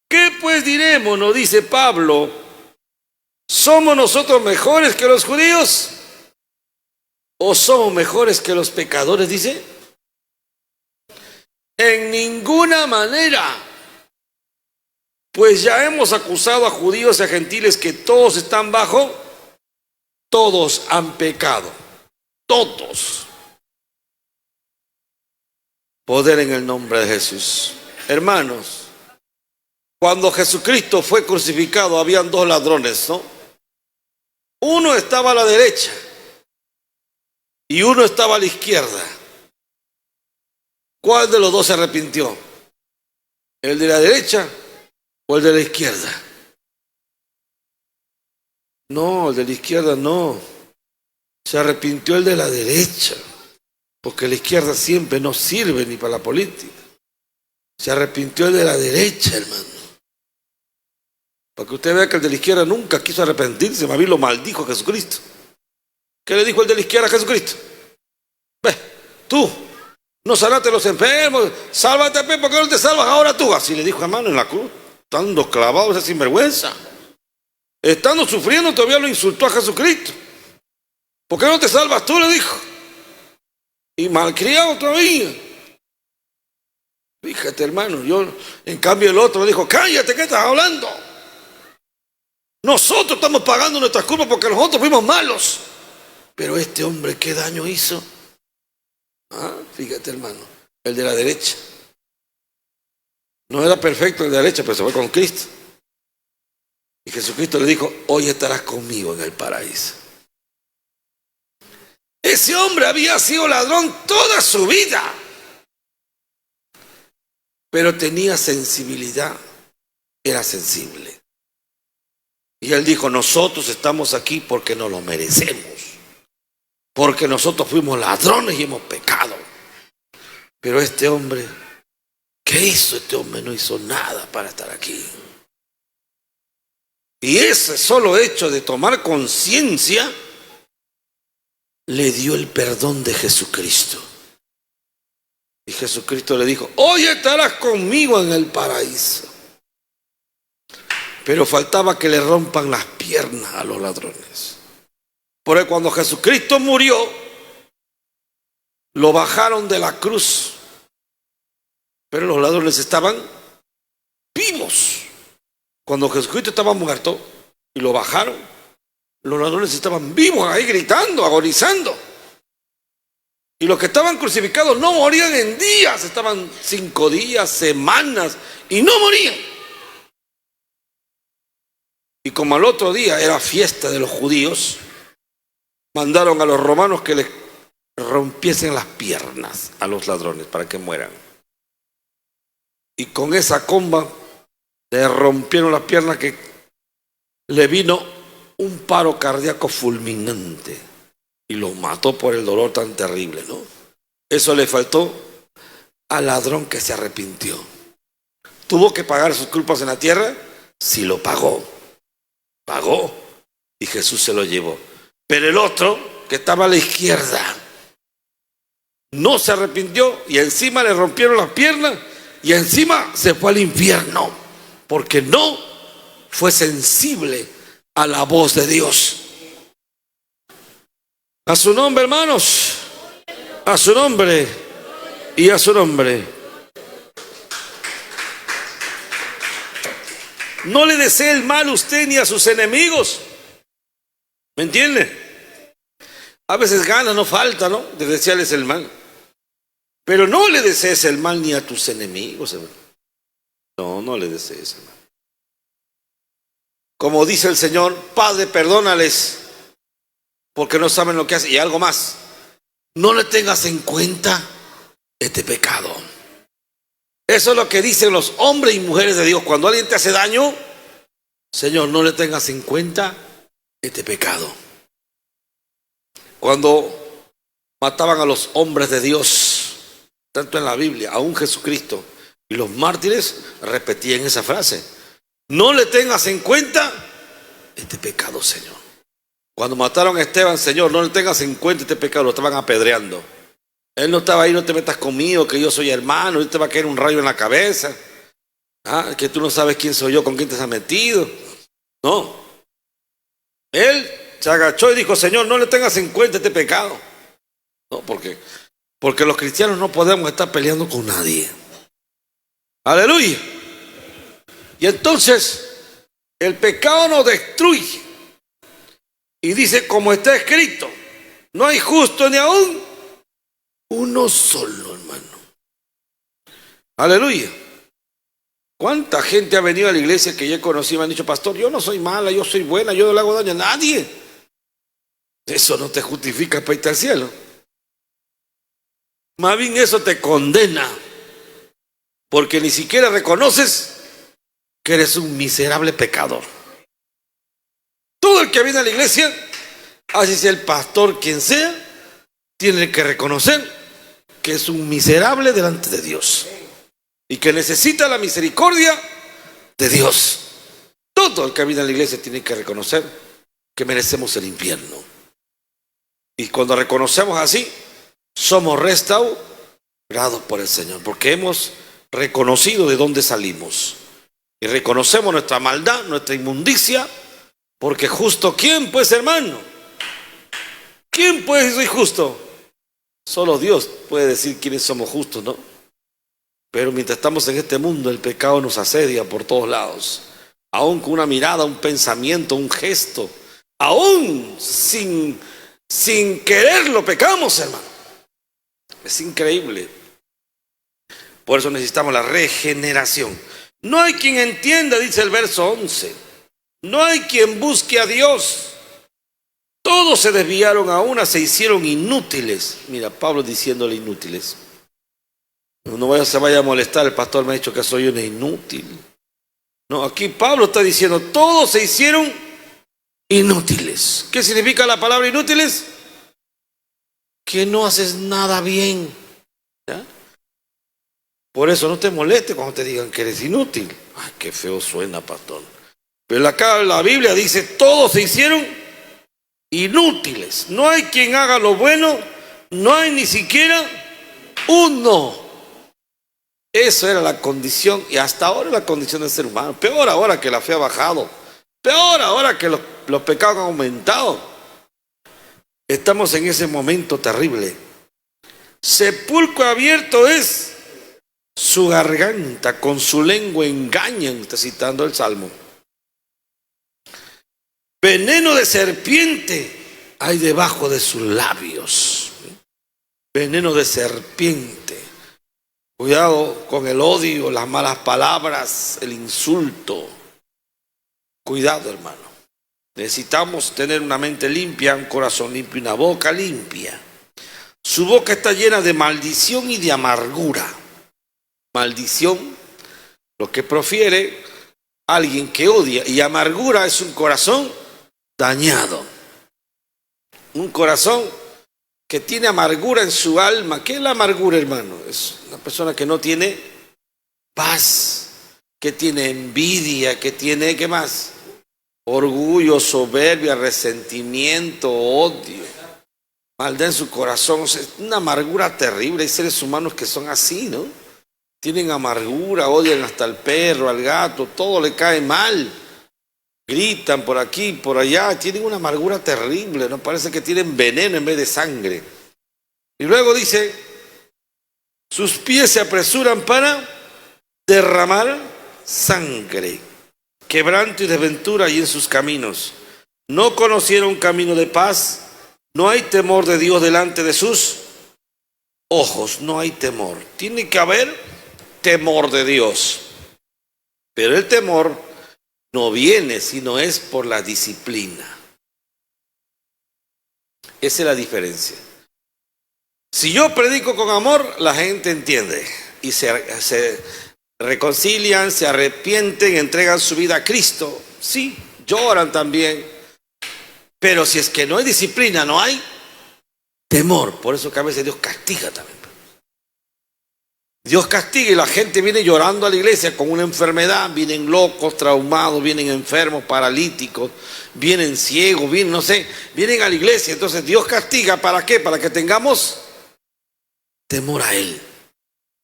¿Qué pues diremos? Nos dice Pablo. ¿Somos nosotros mejores que los judíos? ¿O somos mejores que los pecadores? Dice. En ninguna manera. Pues ya hemos acusado a judíos y a gentiles que todos están bajo, todos han pecado. Todos. Poder en el nombre de Jesús. Hermanos, cuando Jesucristo fue crucificado, habían dos ladrones, ¿no? Uno estaba a la derecha y uno estaba a la izquierda. ¿Cuál de los dos se arrepintió? ¿El de la derecha o el de la izquierda? No, el de la izquierda no. Se arrepintió el de la derecha, porque la izquierda siempre no sirve ni para la política. Se arrepintió el de la derecha, hermano. Para que usted vea que el de la izquierda nunca quiso arrepentirse, más bien lo maldijo a Jesucristo. ¿Qué le dijo el de la izquierda a Jesucristo? Ve, tú, no sanaste a los enfermos, sálvate, ¿por qué no te salvas ahora tú? Así le dijo, hermano, en la cruz, estando clavado ese sinvergüenza. Estando sufriendo, todavía lo insultó a Jesucristo. ¿Por qué no te salvas tú? Le dijo. Y malcriado todavía. Fíjate, hermano, en cambio el otro le dijo, cállate, ¿qué estás hablando? Nosotros estamos pagando nuestras culpas porque nosotros fuimos malos. Pero este hombre, ¿qué daño hizo? Fíjate, hermano, el de la derecha. No era perfecto el de la derecha, pero se fue con Cristo. Y Jesucristo le dijo, hoy estarás conmigo en el paraíso. Ese hombre había sido ladrón toda su vida, pero tenía sensibilidad, era sensible. Y él dijo, nosotros estamos aquí porque nos lo merecemos, porque nosotros fuimos ladrones y hemos pecado. Pero este hombre, ¿qué hizo? Este hombre no hizo nada para estar aquí. Y ese solo hecho de tomar conciencia le dio el perdón de Jesucristo. Y Jesucristo le dijo, hoy estarás conmigo en el paraíso. Pero faltaba que le rompan las piernas a los ladrones. Porque cuando Jesucristo murió, lo bajaron de la cruz. Pero los ladrones estaban vivos. Cuando Jesucristo estaba muerto y lo bajaron, los ladrones estaban vivos ahí gritando, agonizando. Y los que estaban crucificados no morían en días, estaban 5 días, semanas, y no morían. Y como al otro día era fiesta de los judíos, mandaron a los romanos que les rompiesen las piernas a los ladrones para que mueran. Y con esa comba le rompieron las piernas que le vino un paro cardíaco fulminante y lo mató por el dolor tan terrible, ¿no? Eso le faltó al ladrón que se arrepintió. ¿Tuvo que pagar sus culpas en la tierra? Sí, lo pagó. Pagó y Jesús se lo llevó. Pero el otro, que estaba a la izquierda, no se arrepintió y encima le rompieron las piernas y encima se fue al infierno porque no fue sensible a la voz de Dios. A su nombre, hermanos, a su nombre y a su nombre. No le desee el mal a usted ni a sus enemigos. ¿Me entiende? A veces ganas, no falta, ¿no? De desearles el mal. Pero no le desees el mal ni a tus enemigos, hermano. No, no le desees el mal. Como dice el Señor, Padre, perdónales, porque no saben lo que hacen. Y algo más, no le tengas en cuenta este pecado. Eso es lo que dicen los hombres y mujeres de Dios. Cuando alguien te hace daño, Señor, no le tengas en cuenta este pecado. Cuando mataban a los hombres de Dios, tanto en la Biblia, aún Jesucristo y los mártires repetían esa frase. No le tengas en cuenta este pecado, Señor. Cuando mataron a Esteban, Señor, no le tengas en cuenta este pecado, lo estaban apedreando. Él no estaba ahí, no te metas conmigo, que yo soy hermano, él te va a caer un rayo en la cabeza. Que tú no sabes quién soy yo, con quién te has metido. No. Él se agachó y dijo, Señor, no le tengas en cuenta este pecado. No, porque los cristianos no podemos estar peleando con nadie. Aleluya. Y entonces, el pecado nos destruye. Y dice, como está escrito, no hay justo ni aún uno solo, hermano. Aleluya. ¿Cuánta gente ha venido a la iglesia que yo he conocido y me han dicho, pastor, yo no soy mala, yo soy buena, yo no le hago daño a nadie? Eso no te justifica para irte al cielo. Más bien eso te condena, porque ni siquiera reconoces que eres un miserable pecador. Todo el que viene a la iglesia, así sea el pastor quien sea, tiene que reconocer que es un miserable delante de Dios y que necesita la misericordia de Dios. Todo el que viene a la iglesia tiene que reconocer que merecemos el infierno. Y cuando reconocemos así, somos restaurados por el Señor, porque hemos reconocido de dónde salimos y reconocemos nuestra maldad, nuestra inmundicia, porque justo, ¿quién pues, hermano? ¿Quién pues soy justo? Solo Dios puede decir quiénes somos justos, ¿no? Pero mientras estamos en este mundo, el pecado nos asedia por todos lados. Aún con una mirada, un pensamiento, un gesto, aún sin quererlo pecamos, hermano. Es increíble. Por eso necesitamos la regeneración. No hay quien entienda, dice el verso 11. No hay quien busque a Dios. Todos se desviaron, a una se hicieron inútiles. Mira, Pablo diciéndole inútiles. No se vaya a molestar, el pastor me ha dicho que soy un inútil. No, aquí Pablo está diciendo, todos se hicieron inútiles. ¿Qué significa la palabra inútiles? Que no haces nada bien. ¿Ya? Por eso no te moleste cuando te digan que eres inútil. Ay, qué feo suena, pastor. Pero acá la Biblia dice, todos se hicieron inútiles. No hay quien haga lo bueno, no hay ni siquiera uno. Eso era la condición, y hasta ahora es la condición del ser humano. Peor ahora que la fe ha bajado, peor ahora que los pecados han aumentado. Estamos en ese momento terrible. Sepulcro abierto es su garganta, con su lengua engañan, está citando el Salmo. Veneno de serpiente hay debajo de sus labios. Veneno de serpiente. Cuidado con el odio, las malas palabras, el insulto. Cuidado, hermano. Necesitamos tener una mente limpia, un corazón limpio y una boca limpia. Su boca está llena de maldición y de amargura. Maldición, lo que profiere alguien que odia, y amargura es un corazón dañado. Un corazón que tiene amargura en su alma. ¿Qué es la amargura, hermano? Es una persona que no tiene paz, que tiene envidia, que tiene, ¿qué más? Orgullo, soberbia, resentimiento, odio, maldad en su corazón. Es una amargura terrible. Hay seres humanos que son así, ¿no? Tienen amargura, odian hasta al perro, al gato, todo le cae mal. Gritan por aquí, por allá, tienen una amargura terrible, ¿no? Parece que tienen veneno en vez de sangre. Y luego dice, sus pies se apresuran para derramar sangre, quebranto y desventura hay en sus caminos. No conocieron camino de paz, no hay temor de Dios delante de sus ojos, no hay temor. Tiene que haber temor de Dios, pero el temor no viene, sino es por la disciplina. Esa es la diferencia. Si yo predico con amor, la gente entiende y se reconcilian, se arrepienten, entregan su vida a Cristo. Sí, lloran también. Pero si es que no hay disciplina, no hay temor. Por eso que a veces Dios castiga también. Dios castiga y la gente viene llorando a la iglesia con una enfermedad, vienen locos, traumados, vienen enfermos, paralíticos, vienen ciegos, vienen, no sé, vienen a la iglesia. Entonces Dios castiga, ¿para qué? Para que tengamos temor a Él.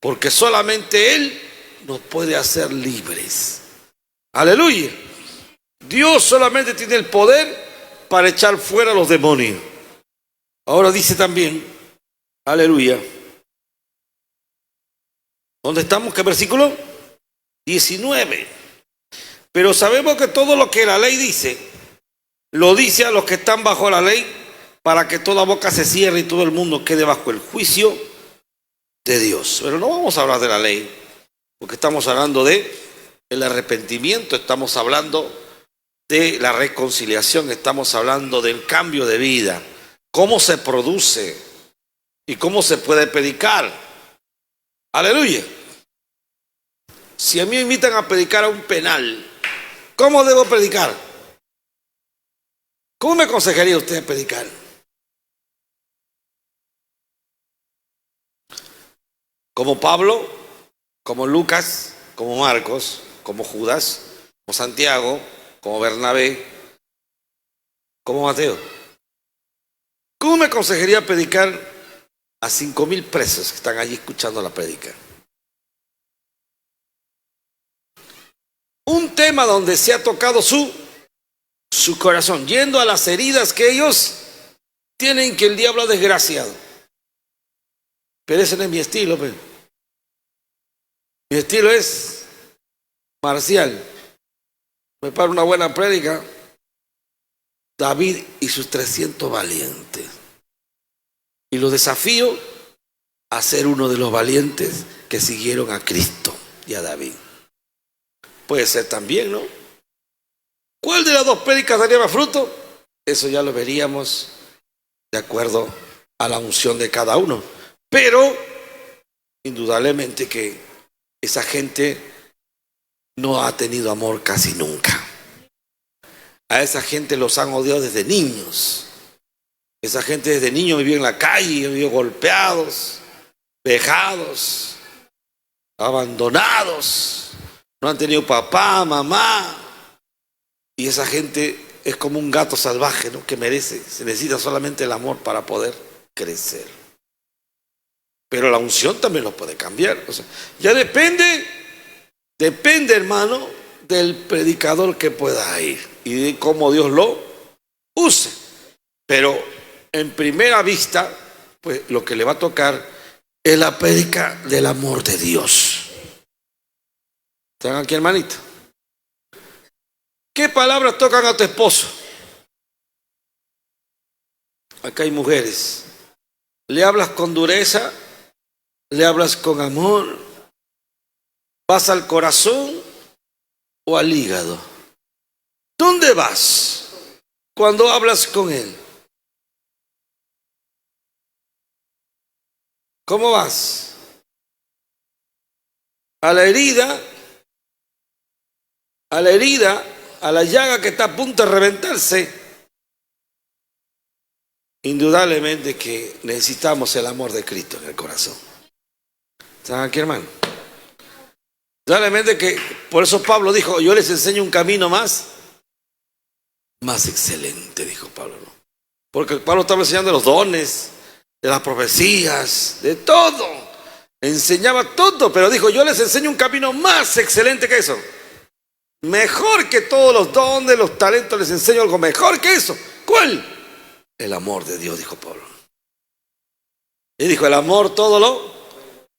Porque solamente Él nos puede hacer libres. Aleluya. Dios solamente tiene el poder para echar fuera a los demonios. Ahora dice también, aleluya. ¿Dónde estamos? ¿Qué versículo? 19. Pero sabemos que todo lo que la ley dice, lo dice a los que están bajo la ley, para que toda boca se cierre y todo el mundo quede bajo el juicio de Dios. Pero no vamos a hablar de la ley, porque estamos hablando de el arrepentimiento, estamos hablando de la reconciliación, estamos hablando del cambio de vida, cómo se produce y cómo se puede predicar. Aleluya. Si a mí me invitan a predicar a un penal, ¿cómo debo predicar? ¿Cómo me aconsejaría usted predicar? Como Pablo, como Lucas, como Marcos, como Judas, como Santiago, como Bernabé, como Mateo. ¿Cómo me aconsejaría predicar a 5,000 presos que están allí escuchando la prédica? Un tema donde se ha tocado su corazón, yendo a las heridas que ellos tienen, que el diablo ha desgraciado. Pero ese no es mi estilo, pues. Mi estilo es marcial. Me para una buena prédica, David y sus 300 valientes. Y los desafío a ser uno de los valientes que siguieron a Cristo y a David. Puede ser también, ¿no? ¿Cuál de las dos prédicas daría más fruto? Eso ya lo veríamos de acuerdo a la unción de cada uno. Pero, indudablemente que esa gente no ha tenido amor casi nunca. A esa gente los han odiado desde niños. Esa gente desde niños vivió en la calle, vivió golpeados, vejados, abandonados. No han tenido papá, mamá. Y esa gente es como un gato salvaje, ¿no? Que se necesita solamente el amor para poder crecer. Pero la unción también lo puede cambiar. O sea, ya depende, hermano, del predicador que pueda ir y de cómo Dios lo use. Pero en primera vista, pues lo que le va a tocar es la prédica del amor de Dios. ¿Están aquí, hermanito? ¿Qué palabras tocan a tu esposo? Acá hay mujeres. ¿Le hablas con dureza? ¿Le hablas con amor? ¿Vas al corazón o al hígado? ¿Dónde vas cuando hablas con él? ¿Cómo vas? ¿A la herida? ¿A la herida? ¿A la llaga que está a punto de reventarse? Indudablemente que necesitamos el amor de Cristo en el corazón. ¿Están aquí, hermano? Indudablemente que por eso Pablo dijo, yo les enseño un camino más excelente, dijo Pablo, ¿no? Porque Pablo estaba enseñando los dones, de las profecías, de todo. Enseñaba todo, pero dijo, yo les enseño un camino más excelente que eso. Mejor que todos los dones, los talentos, les enseño algo mejor que eso. ¿Cuál? El amor de Dios, dijo Pablo. Y dijo, el amor todo lo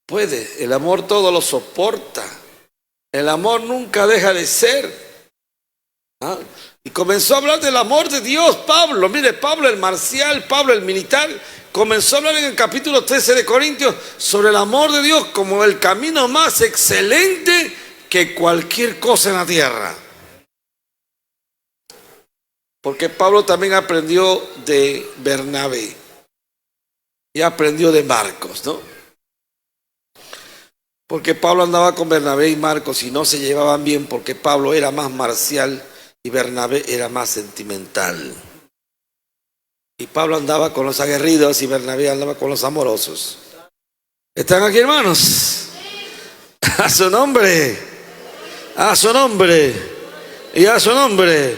puede, el amor todo lo soporta. El amor nunca deja de ser. ¿Ah? Y comenzó a hablar del amor de Dios, Pablo. Mire, Pablo el marcial, Pablo el militar, comenzó a hablar en el capítulo 13 de Corintios sobre el amor de Dios como el camino más excelente que cualquier cosa en la tierra. Porque Pablo también aprendió de Bernabé y aprendió de Marcos, ¿no? Porque Pablo andaba con Bernabé y Marcos y no se llevaban bien porque Pablo era más marcial y Bernabé era más sentimental. Y Pablo andaba con los aguerridos y Bernabé andaba con los amorosos. ¿Están aquí, hermanos? A su nombre. A su nombre. Y a su nombre.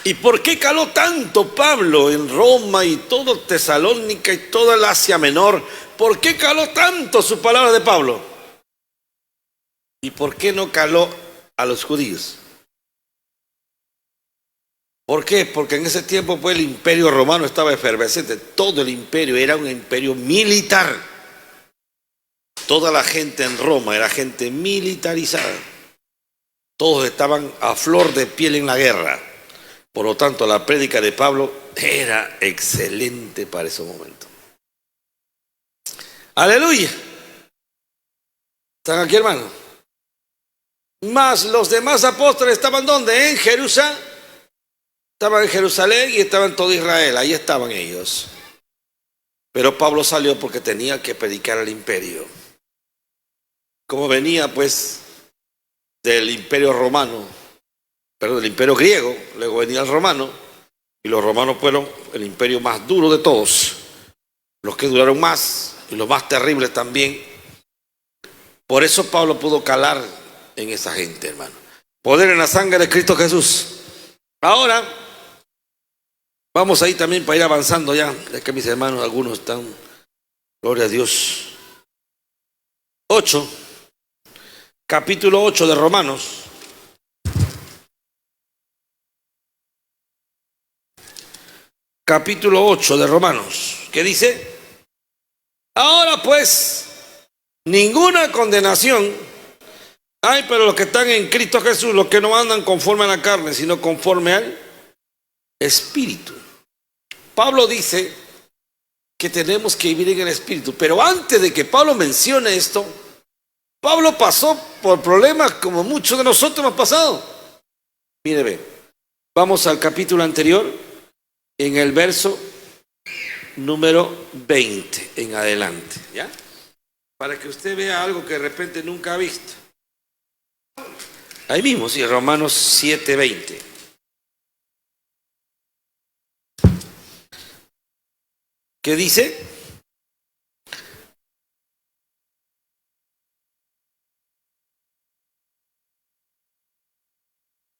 ¿Y por qué caló tanto Pablo en Roma y todo Tesalónica y toda el Asia Menor? ¿Por qué caló tanto su palabra de Pablo? ¿Y por qué no caló a los judíos? ¿Por qué? Porque en ese tiempo pues el imperio romano estaba efervescente. Todo el imperio era un imperio militar. Toda la gente en Roma era gente militarizada. Todos estaban a flor de piel en la guerra. Por lo tanto, la prédica de Pablo era excelente para ese momento. Aleluya. ¿Están aquí, hermano? Más los demás apóstoles estaban ¿dónde? En Jerusalén. Estaban en Jerusalén y estaban en todo Israel. Ahí estaban ellos. Pero Pablo salió porque tenía que predicar al imperio. Como venía pues del imperio romano, pero del imperio griego, luego venía el romano, y los romanos fueron el imperio más duro de todos, los que duraron más y los más terribles también. Por eso Pablo pudo calar en esa gente, hermano. Poder en la sangre de Cristo Jesús. Ahora, vamos ahí también para ir avanzando ya, ya que mis hermanos, algunos están, gloria a Dios. 8, capítulo 8 de Romanos. Capítulo 8 de Romanos, ¿qué dice? Ahora pues, ninguna condenación hay para los que están en Cristo Jesús, los que no andan conforme a la carne, sino conforme al Espíritu. Pablo dice que tenemos que vivir en el Espíritu, pero antes de que Pablo mencione esto, Pablo pasó por problemas como muchos de nosotros hemos pasado. Mire, ve, vamos al capítulo anterior. En el verso número 20 en adelante, ¿ya? Para que usted vea algo que de repente nunca ha visto. Ahí mismo, sí, Romanos 7:20. ¿Qué dice?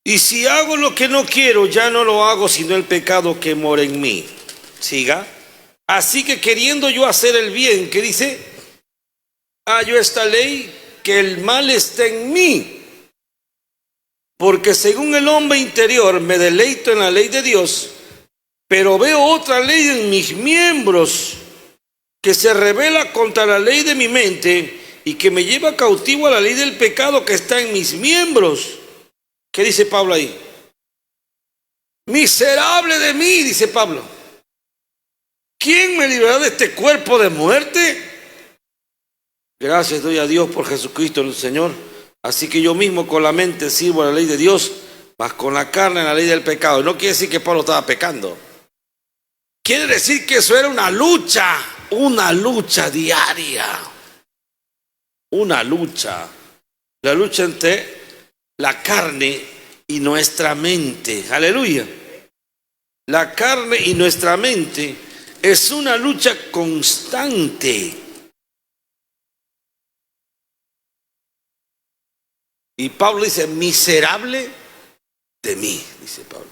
Y si hago lo que no quiero, ya no lo hago sino el pecado que mora en mí. Siga. Así que queriendo yo hacer el bien, ¿qué dice? Hallo esta ley, que el mal está en mí. Porque según el hombre interior me deleito en la ley de Dios, pero veo otra ley en mis miembros que se rebela contra la ley de mi mente y que me lleva cautivo a la ley del pecado que está en mis miembros. ¿Qué dice Pablo ahí? Miserable de mí, dice Pablo. ¿Quién me librará de este cuerpo de muerte? Gracias doy a Dios por Jesucristo el Señor. Así que yo mismo con la mente sirvo a la ley de Dios, mas con la carne a la ley del pecado. No quiere decir que Pablo estaba pecando. Quiere decir que eso era una lucha diaria. Una lucha. La lucha entre la carne y nuestra mente. Aleluya. La carne y nuestra mente es una lucha constante. Y Pablo dice, miserable de mí, dice Pablo.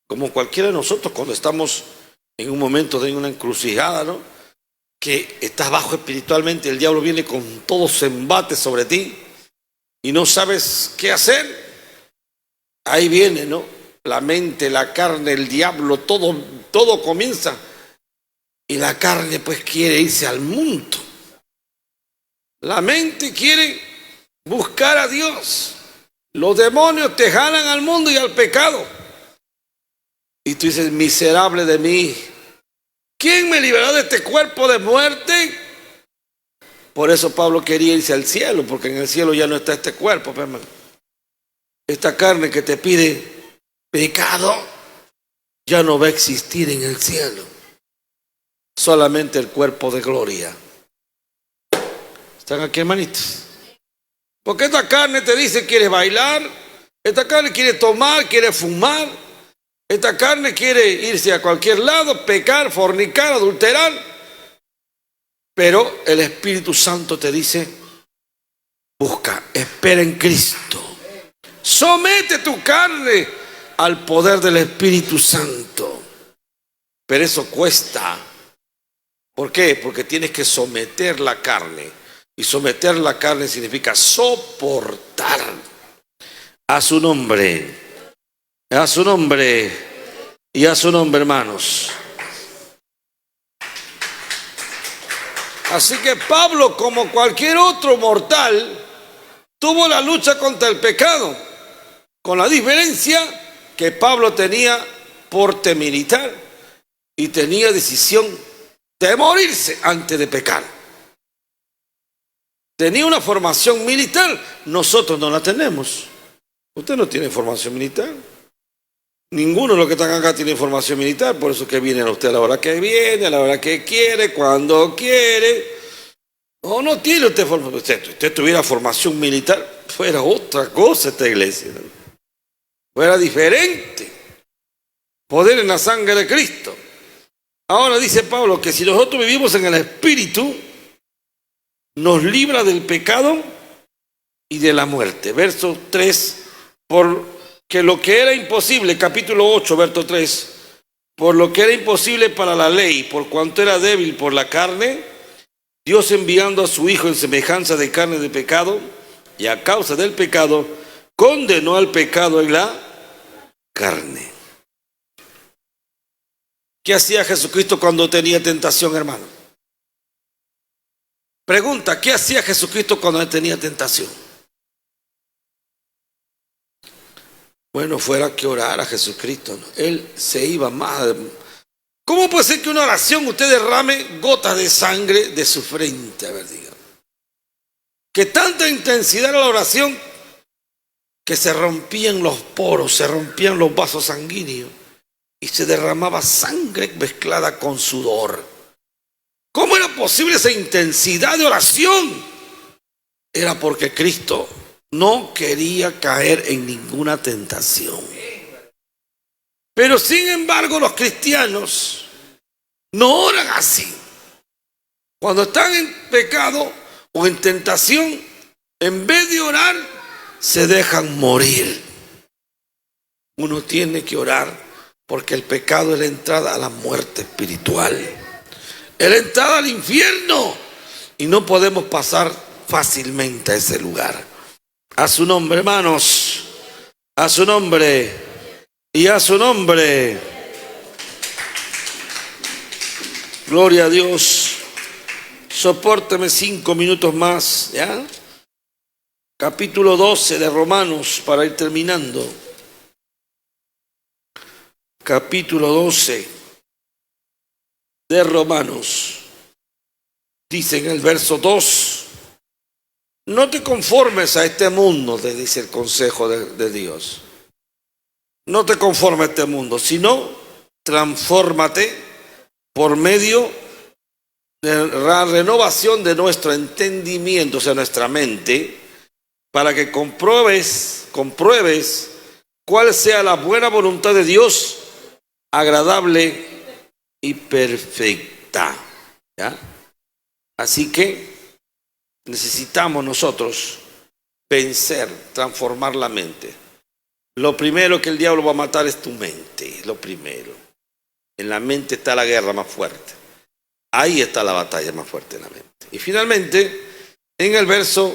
Como cualquiera de nosotros cuando estamos en un momento de una encrucijada, ¿no? Que estás bajo espiritualmente, el diablo viene con todo su embate sobre ti y no sabes qué hacer. Ahí viene, ¿no? La mente, la carne, el diablo, todo comienza. Y la carne pues quiere irse al mundo. La mente quiere buscar a Dios. Los demonios te jalan al mundo y al pecado. Y tú dices, miserable de mí. ¿Quién me librará de este cuerpo de muerte? Por eso Pablo quería irse al cielo, porque en el cielo ya no está este cuerpo, hermano. Esta carne que te pide pecado ya no va a existir en el cielo. Solamente el cuerpo de gloria. ¿Están aquí, hermanitos? Porque esta carne te dice quiere bailar, esta carne quiere tomar, quiere fumar, esta carne quiere irse a cualquier lado, pecar, fornicar, adulterar. Pero el Espíritu Santo te dice, busca, espera en Cristo. Somete tu carne al poder del Espíritu Santo. Pero eso cuesta. ¿Por qué? Porque tienes que someter la carne. Y someter la carne significa soportar. A su nombre. A su nombre. Y a su nombre, hermanos. Así que Pablo, como cualquier otro mortal, tuvo la lucha contra el pecado, con la diferencia que Pablo tenía porte militar y tenía decisión de morirse antes de pecar. Tenía una formación militar, nosotros no la tenemos. Usted no tiene formación militar. Ninguno de los que están acá tiene formación militar, por eso que viene a usted a la hora que viene, a la hora que quiere, cuando quiere. O no tiene usted formación. Usted tuviera formación militar, fuera otra cosa esta iglesia, ¿no? Fuera diferente. Poder en la sangre de Cristo. Ahora dice Pablo que si nosotros vivimos en el Espíritu, nos libra del pecado y de la muerte. Verso 3, porque lo que era imposible, capítulo 8, verso 3, por lo que era imposible para la ley, por cuanto era débil por la carne, Dios enviando a su Hijo en semejanza de carne de pecado, y a causa del pecado, condenó al pecado en la carne. ¿Qué hacía Jesucristo cuando tenía tentación, hermano? Pregunta, ¿qué hacía Jesucristo cuando tenía tentación? Bueno, fuera que orar a Jesucristo, ¿no? Él se iba más. ¿Cómo puede ser que una oración usted derrame gotas de sangre de su frente? A ver, diga. Que tanta intensidad era la oración que se rompían los poros, se rompían los vasos sanguíneos y se derramaba sangre mezclada con sudor. ¿Cómo era posible esa intensidad de oración? Era porque Cristo no quería caer en ninguna tentación. Pero sin embargo los cristianos no oran así. Cuando están en pecado o en tentación, en vez de orar, se dejan morir. Uno tiene que orar porque el pecado es la entrada a la muerte espiritual. Es la entrada al infierno y no podemos pasar fácilmente a ese lugar. A su nombre, hermanos, a su nombre y a su nombre. Gloria a Dios. Sopórteme 5 minutos más, ¿ya? Capítulo 12 de Romanos, para ir terminando. Capítulo 12 de Romanos. Dice en el verso 2: no te conformes a este mundo, te dice el consejo de Dios. No te conformes a este mundo, sino transfórmate por medio de la renovación de nuestro entendimiento, o sea, nuestra mente, para que compruebes cuál sea la buena voluntad de Dios, agradable y perfecta. ¿Ya? Así que necesitamos nosotros vencer, transformar la mente. Lo primero que el diablo va a matar es tu mente, lo primero. En la mente está la guerra más fuerte. Ahí está la batalla más fuerte en la mente. Y finalmente, en el verso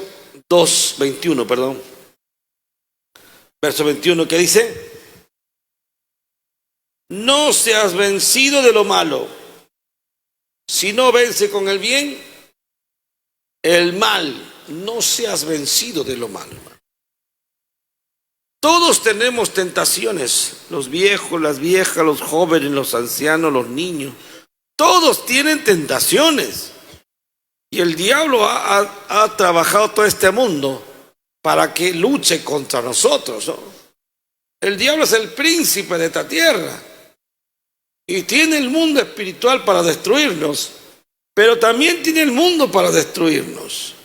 21, verso 21, que dice: no seas vencido de lo malo, sino vence con el bien el mal. No seas vencido de lo malo. Todos tenemos tentaciones, los viejos, las viejas, los jóvenes, los ancianos, los niños. Todos tienen tentaciones. Y el diablo ha trabajado todo este mundo para que luche contra nosotros, ¿no? El diablo es el príncipe de esta tierra y tiene el mundo espiritual para destruirnos, pero también tiene el mundo para destruirnos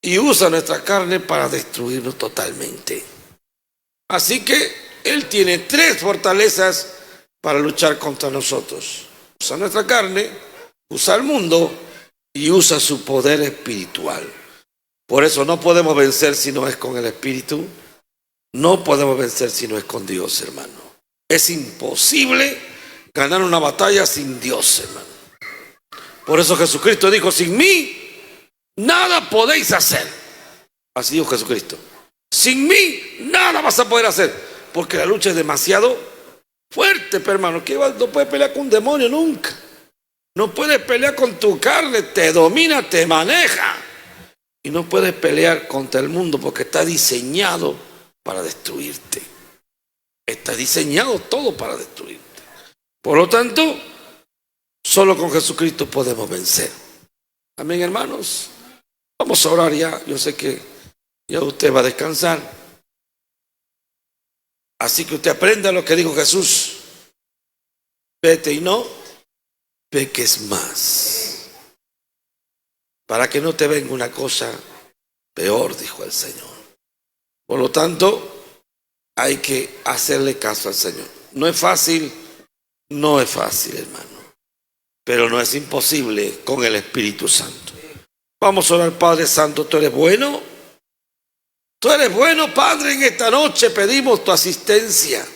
y usa nuestra carne para destruirnos totalmente. Así que él tiene 3 fortalezas para luchar contra nosotros. Usa nuestra carne, usa el mundo y usa su poder espiritual. Por eso no podemos vencer si no es con el Espíritu. No podemos vencer si no es con Dios, hermano. Es imposible ganar una batalla sin Dios, hermano. Por eso Jesucristo dijo, sin mí nada podéis hacer. Así dijo Jesucristo. Sin mí nada vas a poder hacer. Porque la lucha es demasiado fuerte, pero hermano. ¿Qué no puedes pelear con un demonio nunca? No puedes pelear con tu carne. Te domina, te maneja. Y no puedes pelear contra el mundo porque está diseñado para destruirte. Está diseñado todo para destruirte. Por lo tanto, solo con Jesucristo podemos vencer. Amén, hermanos. Vamos a orar ya. Yo sé que ya usted va a descansar. Así que usted aprenda lo que dijo Jesús. Vete y no peques más. Para que no te venga una cosa peor, dijo el Señor. Por lo tanto, hay que hacerle caso al Señor. No es fácil, hermano. Pero no es imposible con el Espíritu Santo. Vamos a orar, Padre Santo, tú eres bueno. Tú eres bueno, Padre, en esta noche pedimos tu asistencia.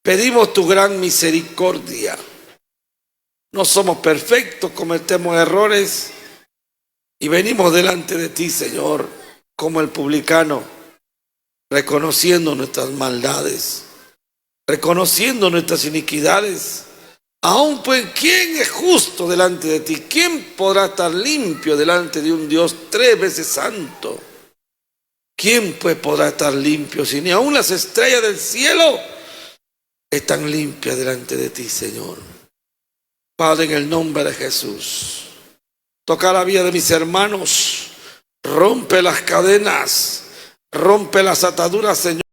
Pedimos tu gran misericordia. No somos perfectos, cometemos errores y venimos delante de ti, Señor, como el publicano, reconociendo nuestras maldades, reconociendo nuestras iniquidades. Aún pues, ¿quién es justo delante de ti? ¿Quién podrá estar limpio delante de un Dios 3 veces santo? ¿Quién pues podrá estar limpio si ni aún las estrellas del cielo están limpias delante de ti, Señor? Padre, en el nombre de Jesús, toca la vida de mis hermanos, rompe las cadenas, rompe las ataduras, Señor.